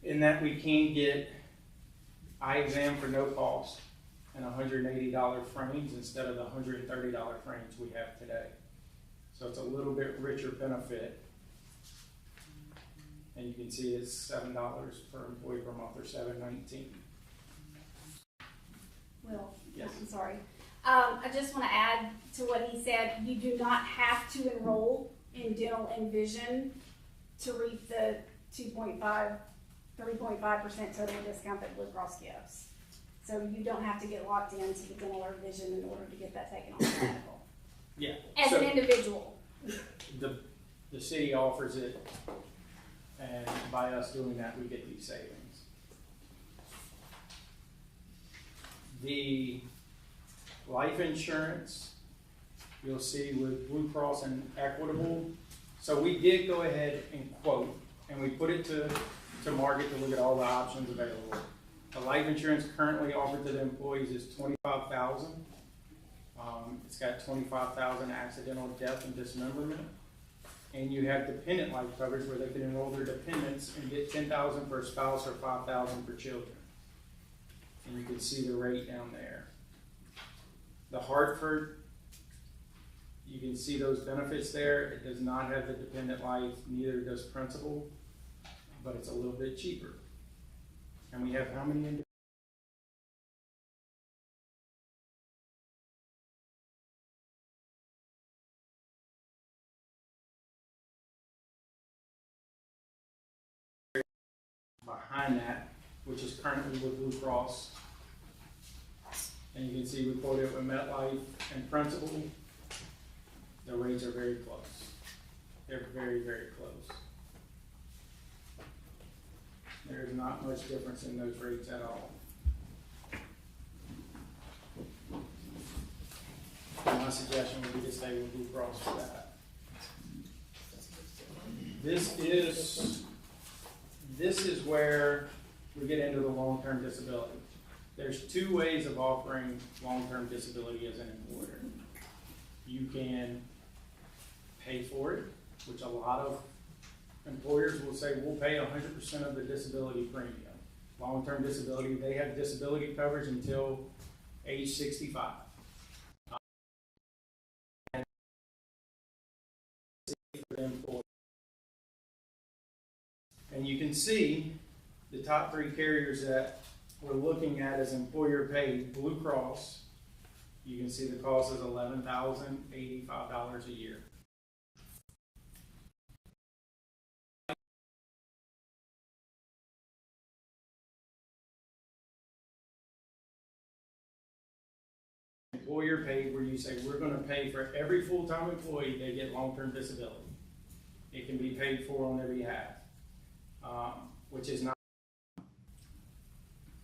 in that we can get eye exam for no cost and $180 frames instead of the $130 frames we have today. So it's a little bit richer benefit. And you can see it's $7 per employee per month, or $7.19. Well, yes. I'm sorry. I just want to add to what he said. You do not have to enroll in dental and vision to reap the 3.5% total discount that Blue Cross gives. So you don't have to get locked into the dental or vision in order to get that taken off the medical. Yeah. As an individual. The city offers it, and by us doing that, we get these savings. The life insurance, you'll see with Blue Cross and Equitable. So we did go ahead and quote, and we put it to market to look at all the options available. The life insurance currently offered to the employees is $25,000. It's got $25,000 accidental death and dismemberment. And you have dependent life coverage where they can enroll their dependents and get $10,000 for a spouse or $5,000 for children. And you can see the rate down there. The Hartford, you can see those benefits there. It does not have the dependent life, neither does Principal, but it's a little bit cheaper. And we have how many independent? Behind that, which is currently with Blue Cross. And you can see we quoted it with MetLife and Principal. The rates are very close. They're very, very close. There's not much difference in those rates at all. My suggestion would be to stay with Blue Cross for that. This is where we get into the long-term disability. There's two ways of offering long-term disability as an employer. You can pay for it, which a lot of employers will say, we'll pay 100% of the disability premium. Long-term disability, they have disability coverage until age 65. And you can see the top three carriers that we're looking at as employer paid. Blue Cross, you can see the cost is $11,085 a year. Employer paid, where you say we're going to pay for every full-time employee, they get long-term disability. It can be paid for on their behalf, which is not.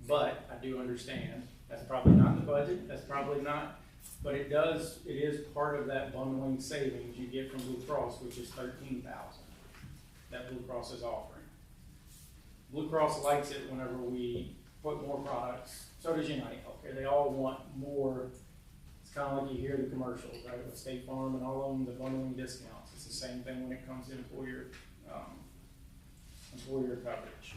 But I do understand that's probably not in the budget. That's probably not But it is part of that bundling savings you get from Blue Cross, which is $13,000 that Blue Cross is offering. Blue Cross likes it whenever we put more products. So does United Healthcare. They all want more. It's kind of like you hear the commercials, right? With State Farm and all of them, the bundling discounts. It's the same thing when it comes to employer coverage.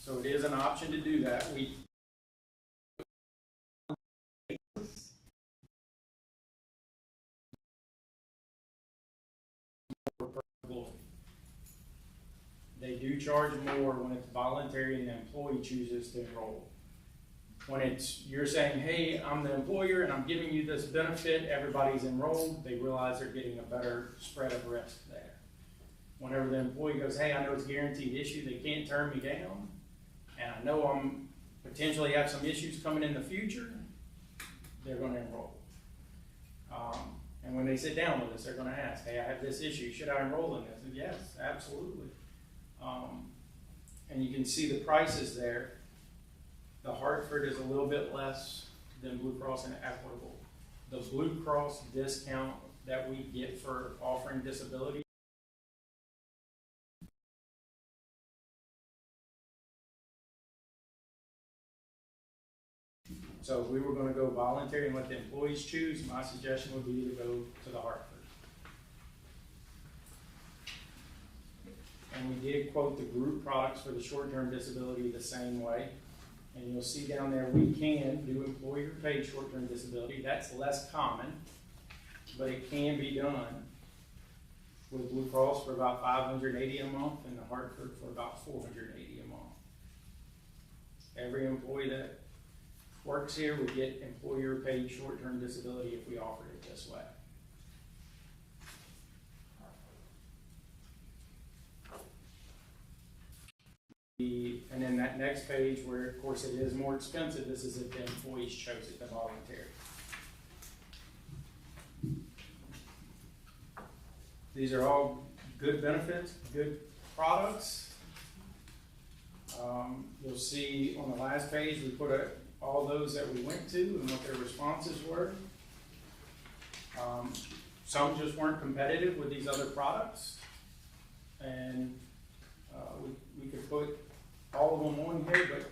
So it is an option to do that. They do charge more when it's voluntary and the employee chooses to enroll. When you're saying, hey, I'm the employer and I'm giving you this benefit, everybody's enrolled, they realize they're getting a better spread of risk there. Whenever the employee goes, hey, I know it's a guaranteed issue, they can't turn me down, and I know I'm potentially have some issues coming in the future, they're going to enroll. And when they sit down with us, they're going to ask, hey, I have this issue, should I enroll in this? And yes, absolutely. And you can see the prices there. The Hartford is a little bit less than Blue Cross and Equitable. The Blue Cross discount that we get for offering disability So if we were going to go voluntary and let the employees choose, my suggestion would be to go to the Hartford. And we did quote the group products for the short-term disability the same way. And you'll see down there we can do employer-paid short-term disability. That's less common, but it can be done with Blue Cross for about $580 a month and the Hartford for about $480 a month. Every employee that works here would get employer-paid short-term disability if we offered it this way. And then that next page where, of course, it is more expensive, this is if the employees chose it, the voluntary. These are all good benefits, good products. You'll see on the last page, we put all those that we went to and what their responses were. Some just weren't competitive with these other products. And we could put all of them on here, but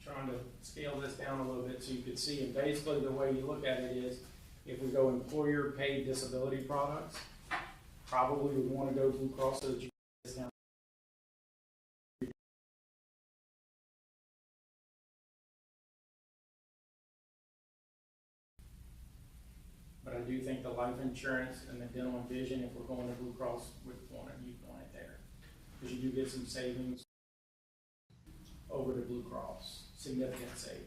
trying to scale this down a little bit so you could see. And basically the way you look at it is, if we go employer paid disability products, probably would want to go Blue Cross so that you get this down. But I do think the life insurance and the dental and vision, if we're going to Blue Cross, would want it, you'd want it there. Because you do get some savings over to Blue Cross, significant savings.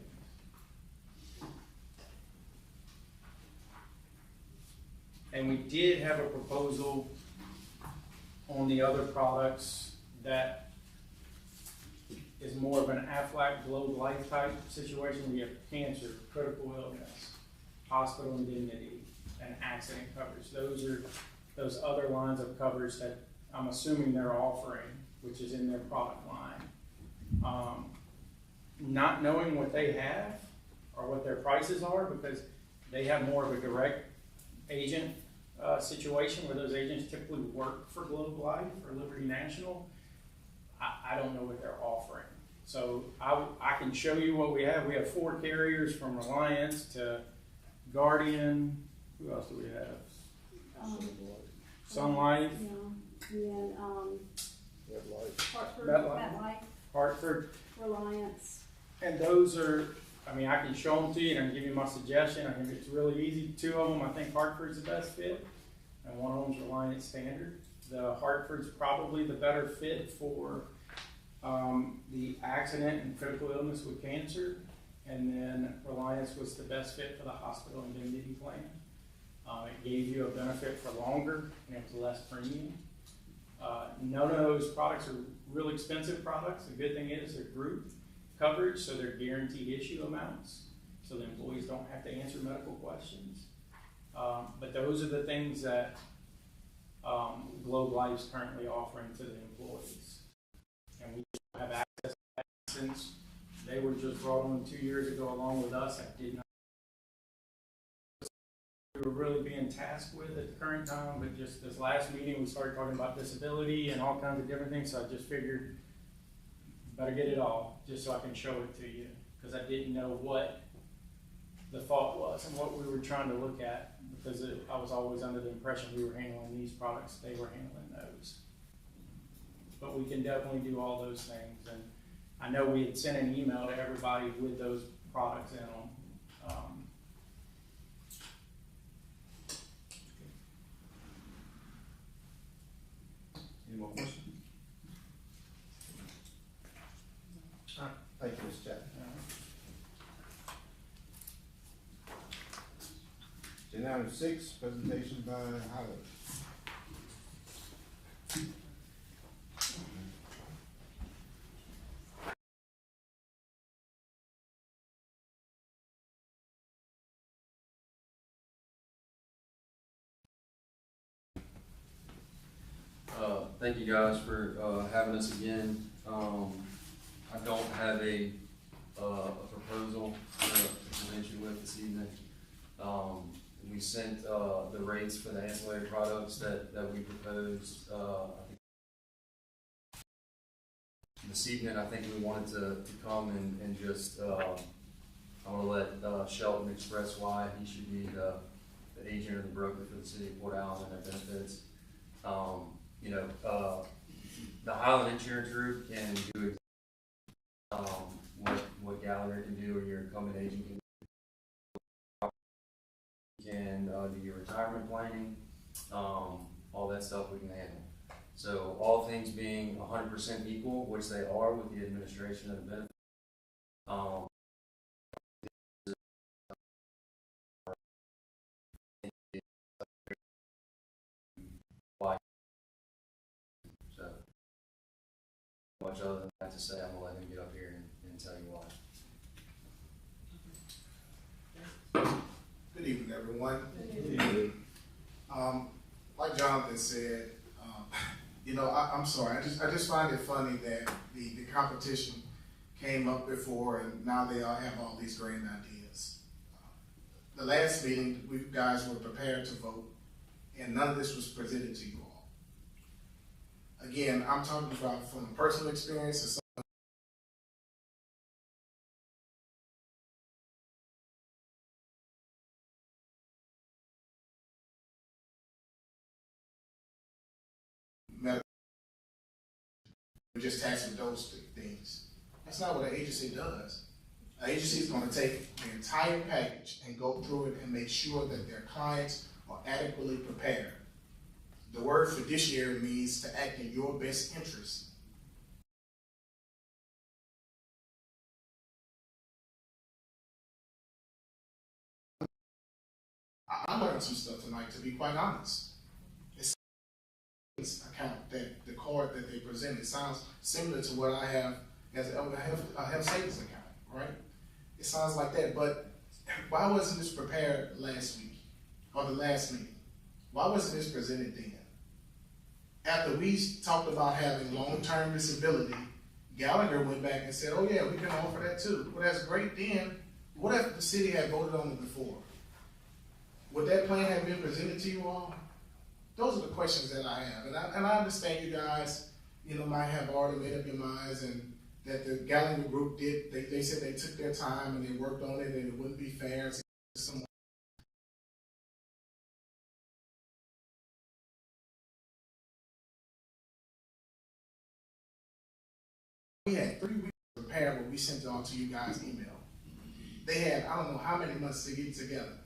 And we did have a proposal on the other products that is more of an Aflac Globe Life type situation where you have cancer, critical illness, hospital indemnity, and accident coverage. Those are those other lines of coverage that I'm assuming they're offering, which is in their product line. Not knowing what they have or what their prices are, because they have more of a direct agent situation where those agents typically work for Globe Life or Liberty National. I don't know what they're offering. So I can show you what we have. We have 4 carriers from Reliance to Guardian. Who else do we have? Sun Life. Yeah. And then Hartford, MetLife, Hartford, Reliance. and those are, I mean, I can show them to you and I can give you my suggestion. I think it's really easy. 2 of them, I think Hartford's the best fit, and 1 of them's Reliance Standard. The Hartford's probably the better fit for the accident and critical illness with cancer, and then Reliance was the best fit for the hospital indemnity plan. It gave you a benefit for longer and it was less premium. None of those products are real expensive products. The good thing is they're group coverage, so they're guaranteed issue amounts, so the employees don't have to answer medical questions. But those are the things that Globe Life is currently offering to the employees. And we have access to that since they were just brought on 2 years ago along with us. I did not we were really being tasked with at the current time, but just this last meeting, we started talking about disability and all kinds of different things, so I just figured better get it all, just so I can show it to you, because I didn't know what the thought was and what we were trying to look at, because I was always under the impression we were handling these products, they were handling those. But we can definitely do all those things, and I know we had sent an email to everybody with those products in them. Any more questions? Thank you, Mr. Chapman. Agenda item 6, presentation by Howard. Thank you guys for having us again. I don't have a proposal to mention with this evening. We sent the rates for the ancillary products that we proposed. I think this evening, I think we wanted to come and just, I'm going to let Shelton express why he should be the agent or the broker for the city of Port Allen and their benefits. You know, the Highland Insurance Group can do what Gallagher can do, or your incumbent agent can do. You can do your retirement planning, all that stuff we can handle. So all things being 100% equal, which they are with the administration of the benefits, much other than that to say. I'm gonna let him get up here and tell you why. Good evening, everyone. Good evening. Like Jonathan said, you know, I'm sorry. I just find it funny that the competition came up before, and now they all have all these grand ideas. The last meeting, we guys were prepared to vote, and none of this was presented to you all. Again, I'm talking about from a personal experience. We're just tasked with those things. That's not what an agency does. An agency is going to take the entire package and go through it and make sure that their clients are adequately prepared. The word fiduciary means to act in your best interest. I learned some stuff tonight, to be quite honest. It's account that the card that they presented sounds similar to what I have as a health savings account, right? It sounds like that, but why wasn't this prepared last week or the last meeting? Why wasn't this presented then? After we talked about having long-term disability, Gallagher went back and said, oh yeah, we can offer that too. Well, that's great then. What if the city had voted on it before? Would that plan have been presented to you all? Those are the questions that I have. And I understand you guys, you know, might have already made up your minds, and that the Gallagher group did, they said they took their time and they worked on it and it wouldn't be fair to someone. We had 3 weeks to prepare what we sent on to you guys email. They had, I don't know how many months to get together.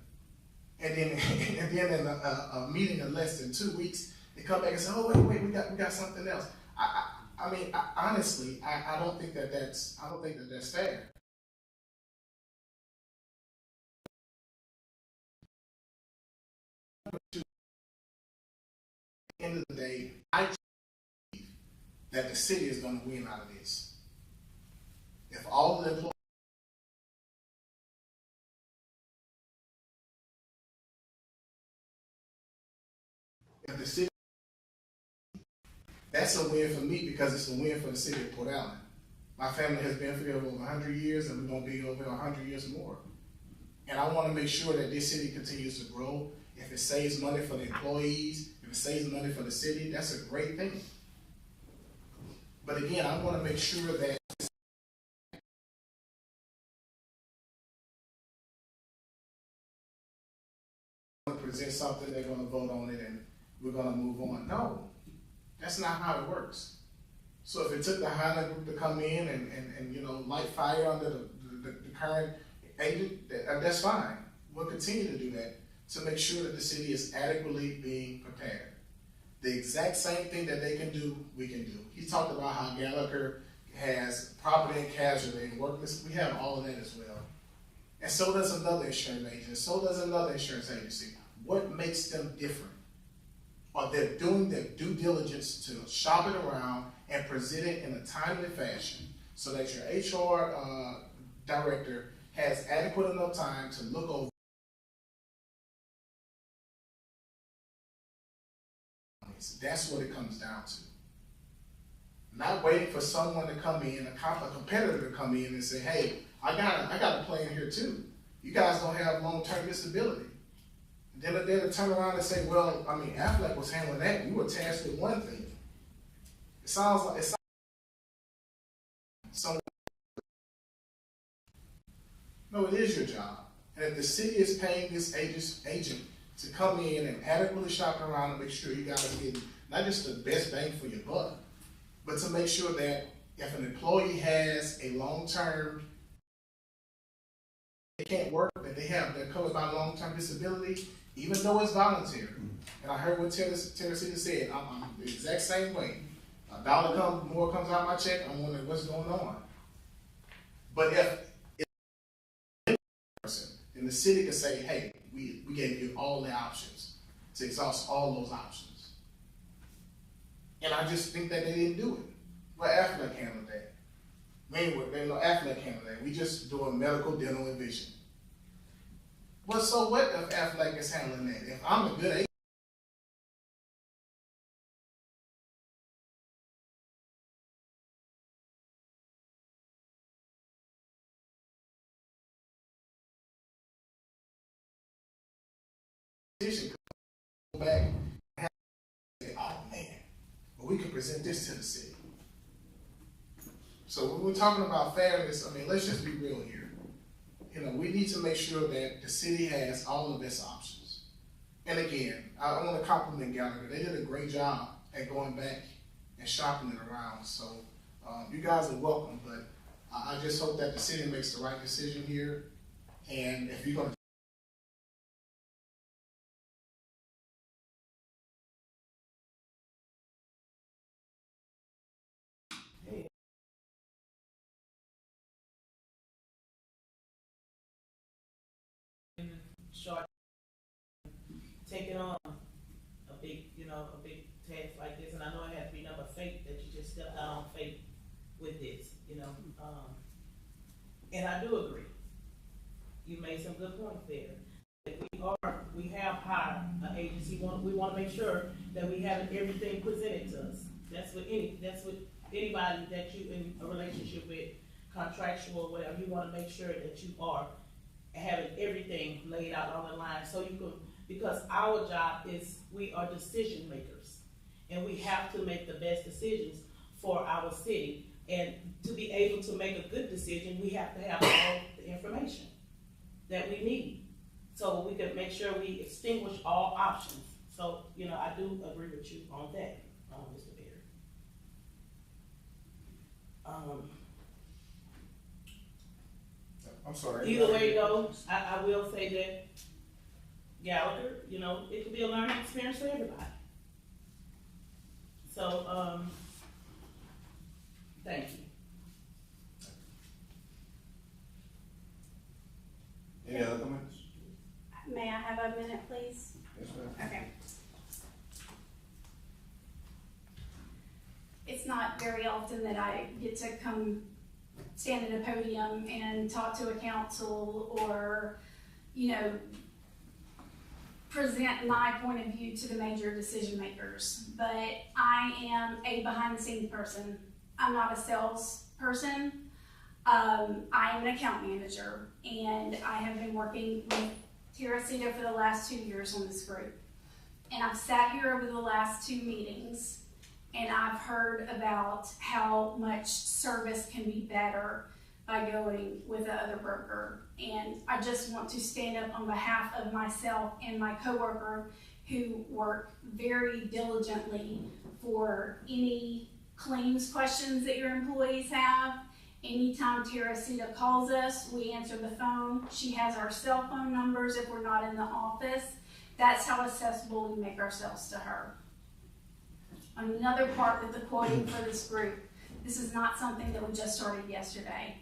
And then in a meeting of less than 2 weeks, they come back and say, oh, wait, we got something else. I mean, honestly, I don't think that's fair. At the end of the day, I believe that the city is going to win out of this. If all the employees, if the city, that's a win for me, because it's a win for the city of Port Allen. My family has been here over 100 years, and we're going to be over 100 years more. And I want to make sure that this city continues to grow If it saves money for the employees, if it saves money for the city, that's a great thing. But again, I want to make sure that present something, they're going to vote on it, and we're going to move on. No, that's not how it works. So if it took the Highland group to come in and you know, light fire under the current agent, that's fine. We'll continue to do that to make sure that the city is adequately being prepared. The exact same thing that they can do, we can do. He talked about how Gallagher has property and casualty and workers. We have all of that as well. And so does another insurance agent, so does another insurance agency. What makes them different? Are they doing their due diligence to shop it around and present it in a timely fashion so that your HR director has adequate enough time to look over. That's what it comes down to. Not waiting for someone to come in, a competitor to come in and say, hey, I got a plan here too. You guys don't have long-term disability. And then they'll turn around and say, well, I mean, Affleck was handling that. You were tasked with one thing. It sounds like no, it is your job. And if the city is paying this agent to come in and adequately shop around and make sure you guys get not just the best bang for your buck, but to make sure that if an employee has a long-term, they can't work, that they're covered by long-term disability, even though it's voluntary. And I heard what Tennessee said. I'm the exact same way. $1 more comes out of my check, I'm wondering what's going on. But if then the city can say, hey, we gave you all the options to exhaust all those options. And I just think that they didn't do it. Well, Affleck handled that. Affleck handled that. We just doing medical, dental, and vision. Well, so what if Affleck is handling that? If I'm a good agent, go back and say, oh man, well, we can present this to the city. So when we're talking about fairness, I mean, let's just be real here. You know, we need to make sure that the city has all the best options. And again, I want to compliment Gallagher. They did a great job at going back and shopping it around. So you guys are welcome, but I just hope that the city makes the right decision here. And if you're going to short taking on a big task like this, and I know it has to be number fate that you just stepped out on faith with this, and I do agree. You made some good points there. We have hired an agency. We want to make sure that we have everything presented to us. That's with anybody that you in a relationship with, contractual, whatever. You want to make sure that you are having everything laid out on the line so you can, because our job is we are decision makers and we have to make the best decisions for our city, and to be able to make a good decision we have to have all the information that we need so we can make sure we extinguish all options. So I do agree with you on that, Mr. Beard. I'm sorry. Either way it goes, I will say that Gallagher, it could be a learning experience for everybody. So, thank you. Any other comments? May I have a minute, please? Yes, ma'am. Okay. It's not very often that I get to come stand at a podium and talk to a council or, present my point of view to the major decision makers. But I am a behind the scenes person. I'm not a sales person. I am an account manager, and I have been working with Teresita for the last 2 years on this group. And I've sat here over the last 2 meetings and I've heard about how much service can be better by going with the other broker. And I just want to stand up on behalf of myself and my coworker who work very diligently for any claims questions that your employees have. Anytime Teresita calls us, we answer the phone. She has our cell phone numbers if we're not in the office. That's how accessible we make ourselves to her. Another part with the quoting for this group, this is not something that we just started yesterday.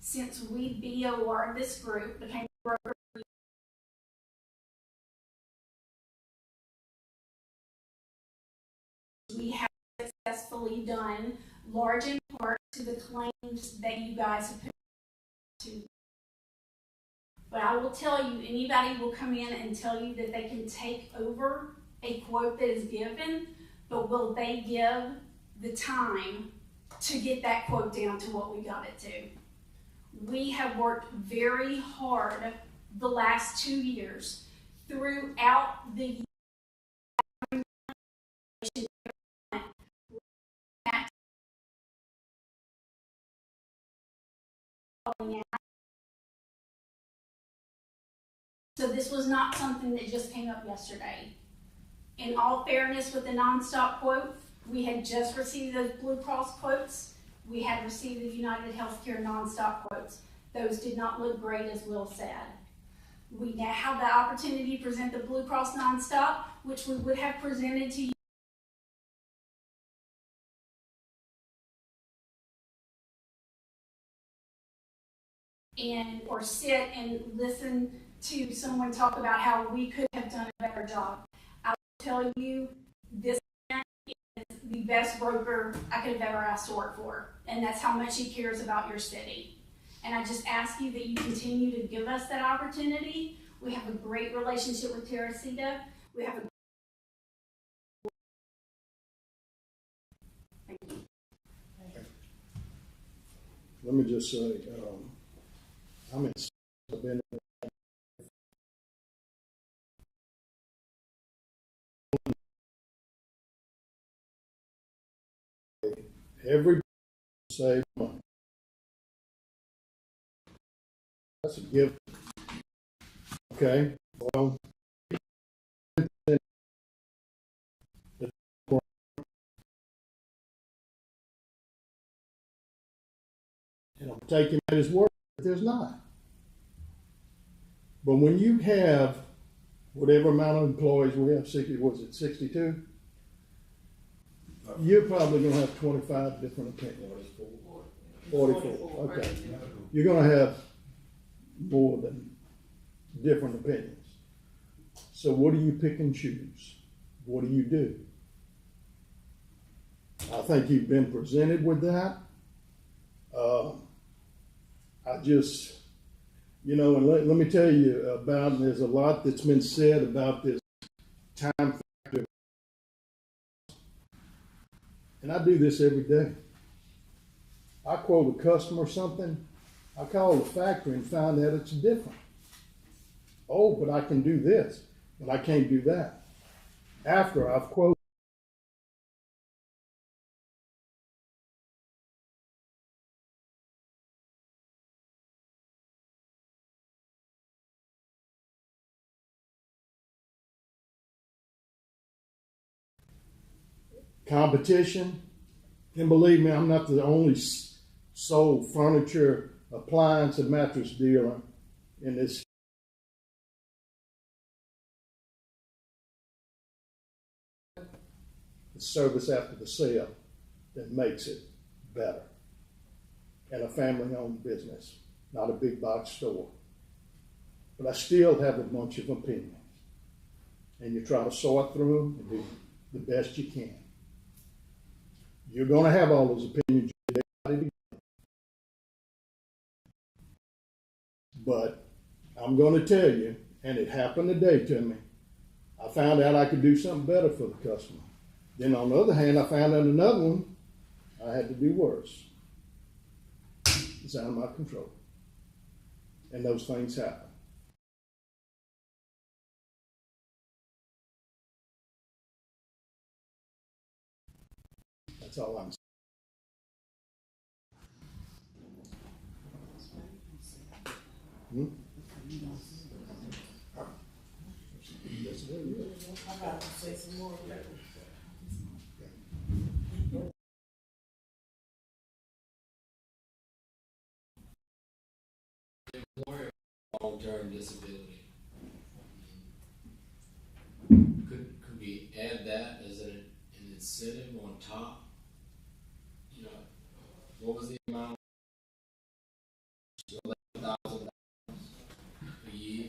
Since we BOR'd this group, became a broker, we have successfully done large in part to the claims that you guys have put to. But I will tell you, anybody will come in and tell you that they can take over a quote that is given, but will they give the time to get that quote down to what we got it to? We have worked very hard the last 2 years throughout the year. So this was not something that just came up yesterday. In all fairness, with the nonstop quote, we had just received those Blue Cross quotes. We had received the United Healthcare nonstop quotes. Those did not look great, as Will said. We now have the opportunity to present the Blue Cross nonstop, which we would have presented to you. Or sit and listen to someone talk about how we could have done a better job. I will tell you, this man is the best broker I could have ever asked to work for, and that's how much he cares about your city. And I just ask you that you continue to give us that opportunity. We have a great relationship with Teresita. We have a Thank you. Let me just say, I've been everybody save money. That's a gift. Okay, well, and I'm taking at his word, but there's not. But when you have whatever amount of employees we have, 60, was it 62? You're probably going to have 25 different opinions. 44. Okay. You're going to have more than different opinions. So what do you pick and choose? What do you do? I think you've been presented with that. I just, you know, and let me tell you about, there's a lot that's been said about this time factor. And I do this every day. I quote a customer something, I call the factory and find out it's different. Oh, but I can do this, but I can't do that. After I've quoted. Competition, and believe me, I'm not the only sole furniture, appliance, and mattress dealer in this. The service after the sale that makes it better. And a family-owned business, not a big box store. But I still have a bunch of opinions. And you try to sort through them and do the best you can. You're going to have all those opinions. But I'm going to tell you, and it happened today to me, I found out I could do something better for the customer. Then on the other hand, I found out another one I had to do worse. It's out of my control. And those things happen. That's all I'm saying. That's what it is. I got to say some more. Long-term disability. Could we add that as an incentive on top? You know, what was the amount? $11,000 a year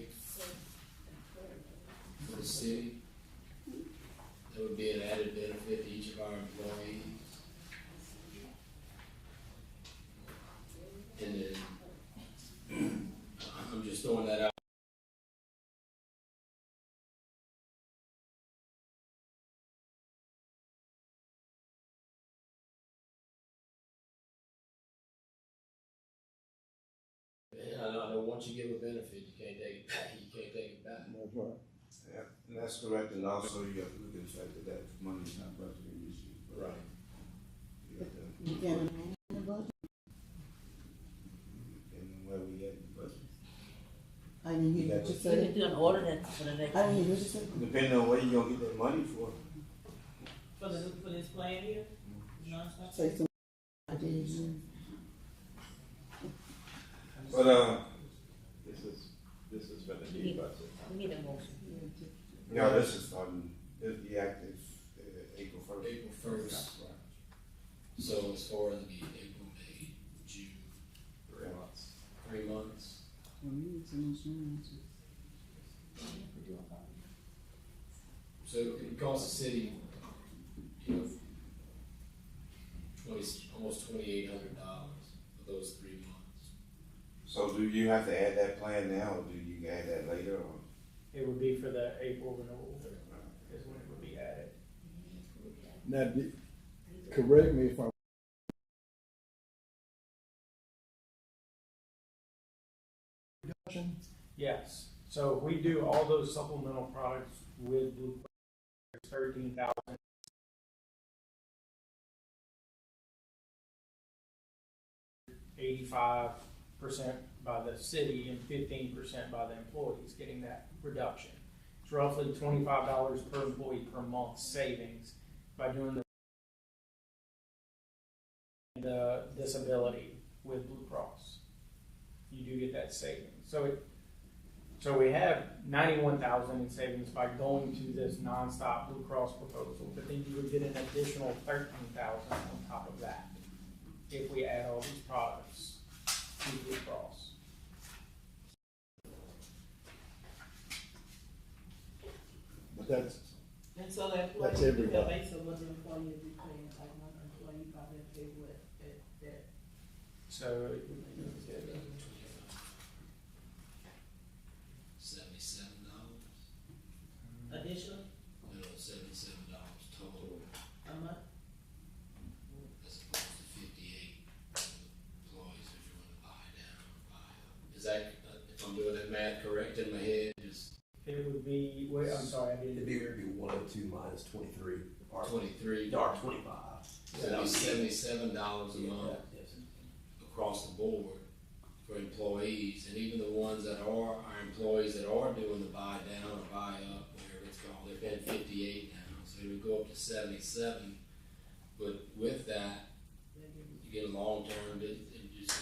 for the city. That would be an added benefit to each of our employees. And then I'm just throwing that out. And I know once you give a benefit, you can't take it back. You can't take it back. That's right. Yeah, and that's correct, and also you have to look at the fact that money is not budgeted this year. Right. You have to, You can't amend the budget. and where we at in the budget. I didn't hear what you You said. can do an ordinance for the next. I didn't hear what you said. Depending on where you gonna get that money for. For this plan here? Non-stop? Say some. I didn't hear. But, This is for the new budget. We need a motion. no, this is starting, this be active, April first. April 1st. So as far as the April, May, June, 3 months. 3 months. So it costs the city, you know, almost $2,800 for those 3 months. So do you have to add that plan now, or do you add that later, or? It would be for the April renewal, is when it would be added. Now, correct me if I'm. Yes, so if we do all those supplemental products with Blue Cross, it's 13,000. %85 by the city and 15% by the employees getting that reduction. It's roughly $25 per employee per month savings by doing the disability with Blue Cross. You do get that savings. So we have 91,000 in savings by going to this nonstop Blue Cross proposal, but then you would get an additional 13,000 on top of that if we add all these products to Blue Cross. But that's, And so that That's employee, everybody. the base of what the employee would be paying, like one employee probably pay what, that. So $77. Additional No, $77 total, a month? as opposed to 58 for the employees if you want to buy down or buy up. Is that, if I'm doing that math correct in my head, is it would be, wait, I'm sorry, I It'd didn't. be 102 minus 23. Or 23, or 25. so it'd be $77 a month Yes. across the board for employees, and even the ones that are our employees that are doing the buy down or buy up, whatever it's called, they're paying 58 now, so it would go up to 77. But with that, you get a long term and just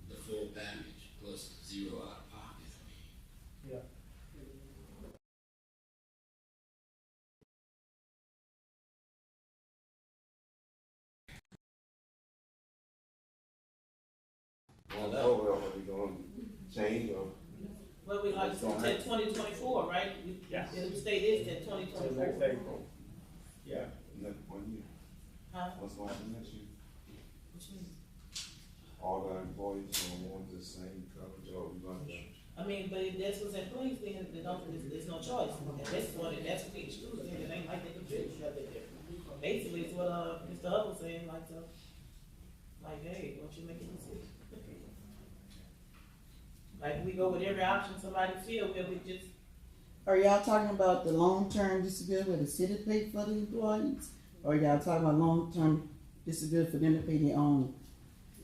the full package plus zero out of pocket. Yeah. Well, are we gonna change, or? Well, we like to 2024, right? Yes. It'll stay this till So next 2024. April. Yeah. Another 1 year? Huh? What's going to happen next year? What you mean? All the employees are want the same coverage, or we gonna? I mean, but if that's what's in place, then there's no choice. That's what we exclude, it ain't like they can choose. Basically, it's what, Mr. Hubble saying, like, hey, why don't you make a decision? Like, we go with every option somebody feel, where we just, Are y'all talking about the long-term disability where the city paid for the employees? Or y'all talking about long-term disability for them to pay their own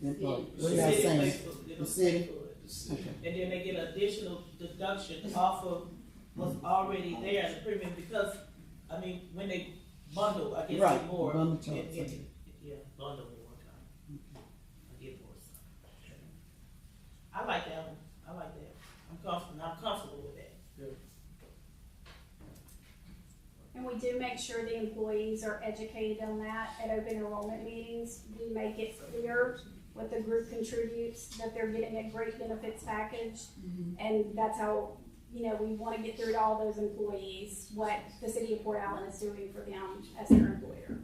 employee? What are y'all city saying? pays for it, they The don't city? pay for it. Okay. And then they get an additional deduction off of what's already there in the premium because, I mean, when they bundle, I guess Right, get more. bundle charge, and- okay. Yeah, bundle more time. I get more stuff. I like that one, I like that. I'm comfortable with that. And we do make sure the employees are educated on that at open enrollment meetings. We make it clear what the group contributes, that they're getting a great benefits package. And that's how, you know, we wanna get through to all those employees, what the city of Port Allen is doing for them as their employer.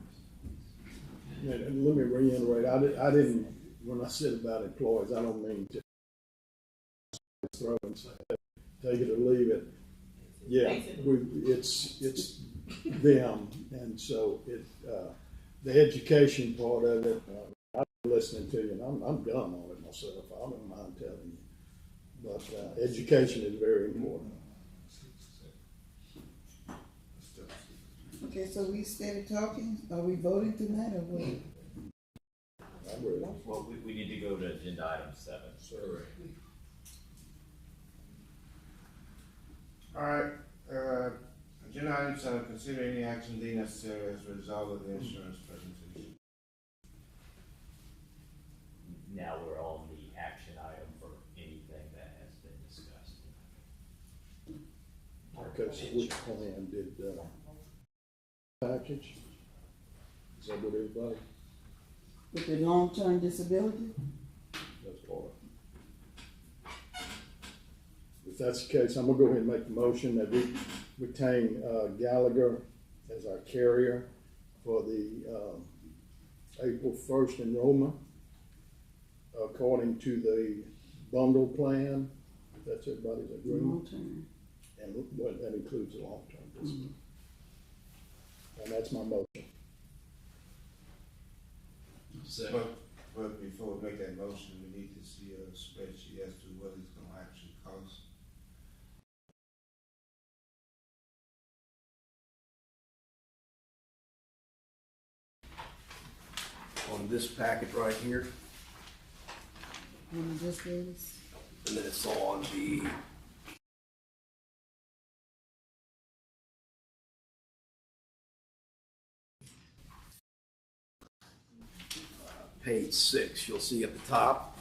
And let me reiterate, I didn't, when I said about employees, I don't mean to throw and say, take it or leave it. Yeah, it's them, and so the education part of it, I'm listening to you, and I'm dumb on it myself, I don't mind telling you. But education is very important. Okay, so we started talking, are we voting tonight or what? I'm ready. Well, we need to go to agenda item 7. Sorry. All right, agenda item 7, consider any action deemed necessary as a result of the insurance presentation. Now we're on the action item for anything that has been discussed. Okay, so which plan did, package? Is that what everybody, With the long-term disability? that's part? If that's the case, I'm gonna go ahead and make the motion that we retain, Gallagher as our carrier for the, April 1st enrollment, according to the bundle plan. That's everybody's agreement. Long-term. And what that includes the long-term disability. And that's my motion. But before we make that motion, we need to see a spreadsheet as to what it's gonna actually cost. On this packet right here, On the disabilities? and then it's on the page 6, you'll see at the top,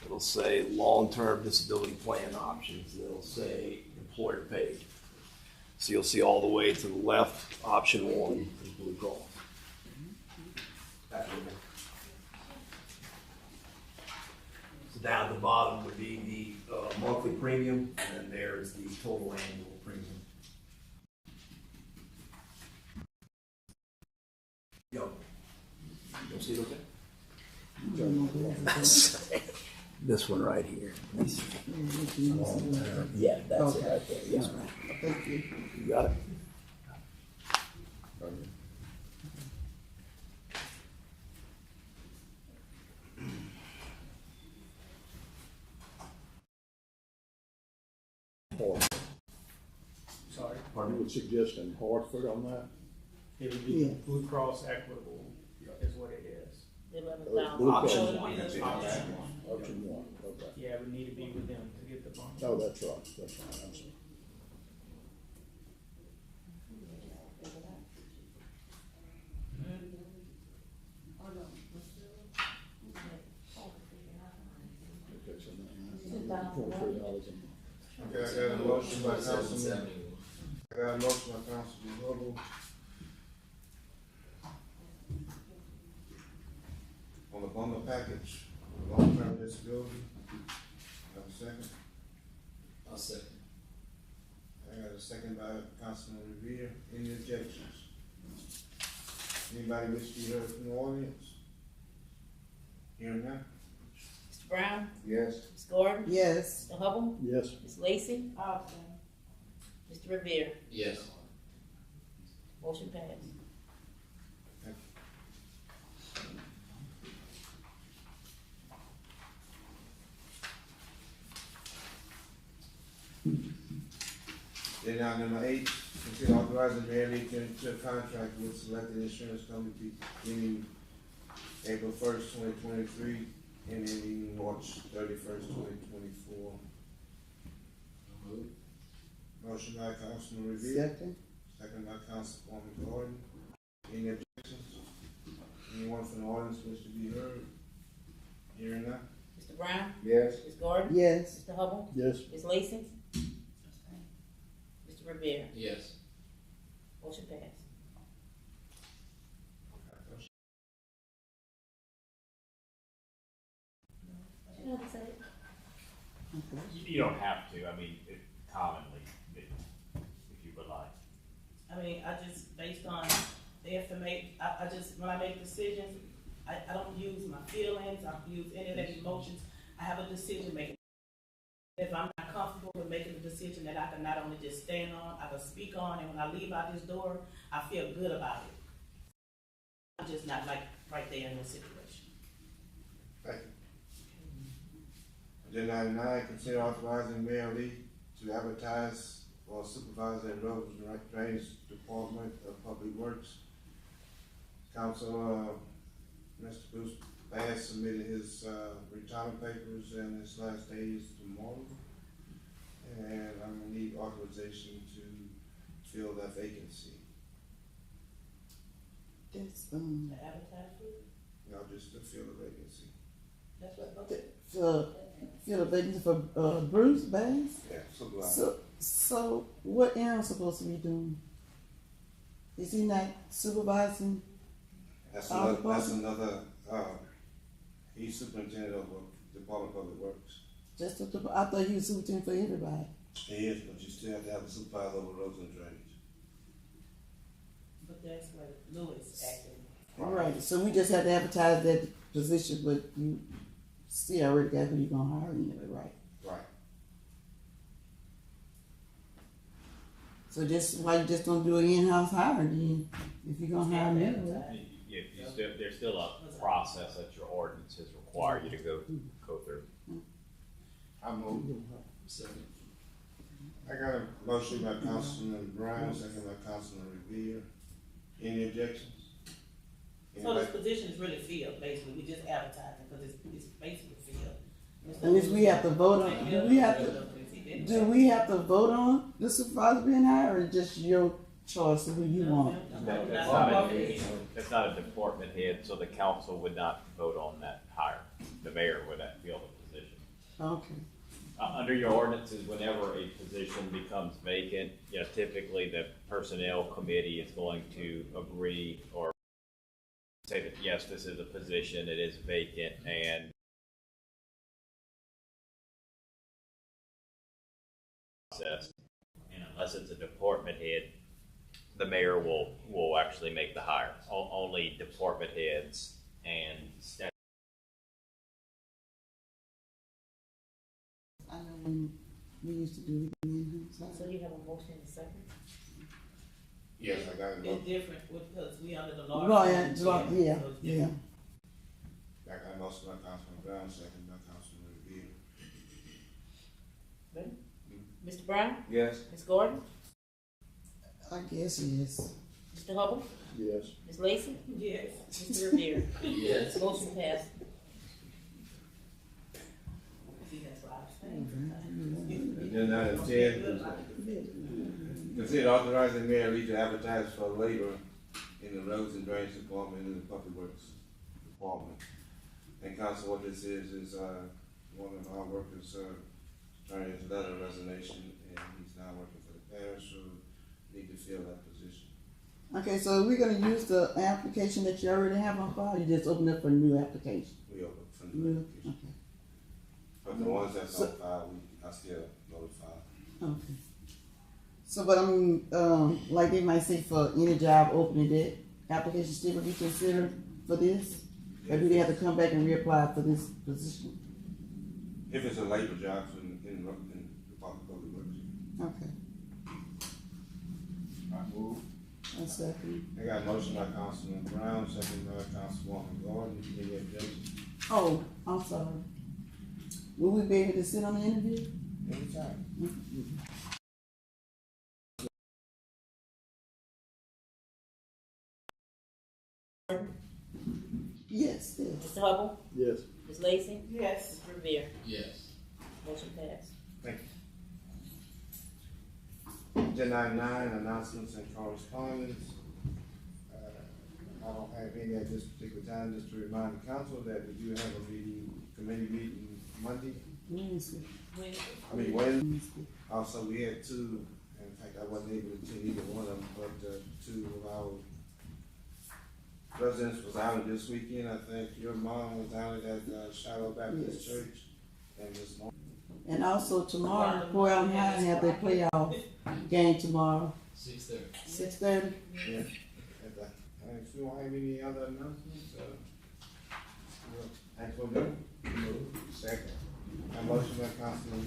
it'll say long-term disability plan options, and it'll say employer paid. So you'll see all the way to the left, option 1 is Blue Cross. So down at the bottom would be the monthly premium, and then there's the total annual premium. Yo, you see it okay? This one right here. Yeah, that's it right there. Yes, ma'am. Thank you. You got it. Hartford. Sorry, You would suggest in Hartford on that? it would be Yeah. Blue Cross Equitable is what it is. Blue Cross. Option Option 1, okay. Yeah, we need to be with them to get the bundle. Oh, that's right, that's right, I'm sorry. Okay, so now, $23 a month. Okay, I got a motion by Councilman. I got a motion by Councilman Hubble. On the bundle package, long-term disability. Have a second? I'll second. I got a second by Councilman Riviere. Any objections? Anybody wish to be heard from the audience? Hearing none? Mr. Brown? Yes. Ms. Gordon? Yes. Mr. Hubble? Yes. Ms. Lacy? Mr. Riviere? Yes. Motion passed. Then now number 8, consider authorizing the mayor to enter into a contract with selected insurance company beginning April 1st, 2023, and ending March 31st, 2024. Motion by Councilman Riviere. Second. Second by Councilwoman Gordon. Any objections? Anyone from the audience wish to be heard? Hearing none? Mr. Brown? Yes. Ms. Gordon? Yes. Mr. Hubble? Yes. Ms. Lacy? Mr. Riviere? Yes. Motion passed. You know what to say? You don't have to, I mean, commonly, if you would like. I mean, I just, based on the information, I just, when I make decisions, I don't use my feelings, I don't use any of that emotions. I have a decision making. If I'm not comfortable with making a decision that I can not only just stand on, I can speak on, and when I leave out this door, I feel good about it. I'm just not like right there in this situation. Thank you. Agenda item 9, consider authorizing Mayor Lee to advertise for supervisor in roads and drainage department of public works. Council, Mr. Bruce Bass submitted his retirement papers, and his last day is tomorrow. And I'm gonna need authorization to fill that vacancy. That's To advertise for it? No, just to fill the vacancy. That's what, okay. fill the vacancy for Bruce Bass. Yeah, supervisor. So what Aaron's supposed to be doing? Is he not supervising? That's All another, he's superintendent of Department of Public Works. I thought he was superintendent for everybody. He is, but you still have to have a supervisor over roads and drainage. But that's what Lewis acted. All right, so we just have to advertise that position, but you see already got who you're gonna hire anyway, right? Right. So why you just don't do an in-house hire then, if you're gonna hire me anyway? There's still a process that your ordinances require you to go through. I move. Second. I got a motion by Councilman Brown, second by Councilman Riviere. Any objections? So this position is really filled, basically, we just advertising, because it's basically filled. And if we have to vote on, do we have to vote on the supervisor being hired, or just your choice of who you want? That's not a department head, so the council would not vote on that hire. The mayor would fill the position. Okay. Under your ordinances, whenever a position becomes vacant, typically the personnel committee is going to agree or say that, yes, this is a position, it is vacant, and process. And unless it's a department head, the mayor will actually make the hire. Only department heads and staff. I know when we used to do it in-house. So you have a motion in a second? Yes, I got it. It's different, because we under the law. Right, So it's yeah. different. I got a motion by Councilman Brown, second by Councilman Riviere. Ready? Mr. Brown? Yes. Ms. Gordon? I guess yes. Mr. Hubble? Yes. Ms. Lacy? Yes. Mr. Riviere? Yes. Motion passed. See, that's what I was saying. Agenda item 10, consider authorizing Mayor Lee to advertise for labor in the roads and drainage department and the public works department. And council, what this is one of our workers turned his letter of resignation, and he's now working for the parish, so need to fill that position. Okay, so we're gonna use the application that you already have on file, you just open up for a new application? We open for the application. Okay. But the ones that's on file, I still notify. Okay. So, but like they might say for any job opening, that application still would be considered for this? Or do they have to come back and reapply for this position? If it's a labor job in the public works. Okay. I move. A second. I got a motion by Councilman Brown, second by Councilwoman Gordon. Any objections? Oh, I'm sorry. Will we be able to sit on the interview? Anytime. Yes, yes. Mr. Hubble, Yes. Ms. Lacy, Yes. Mr. Riviere. Yes. Motion passed. Agenda item 9, announcements and correspondence. I don't have any at this particular time, just to remind the council that we do have a committee meeting Monday, Wednesday. Wednesday. Also, we had two, in fact, I wasn't able to attend either one of them, but two of our residents was out this weekend. I think your mom was out at that Shiloh Baptist Yes. Church, and this morning. And also tomorrow, Coram High have their playoff game tomorrow, 6:30. 6:30. Yeah. If you don't have any other announcements, ask for them. Second. A motion by Councilman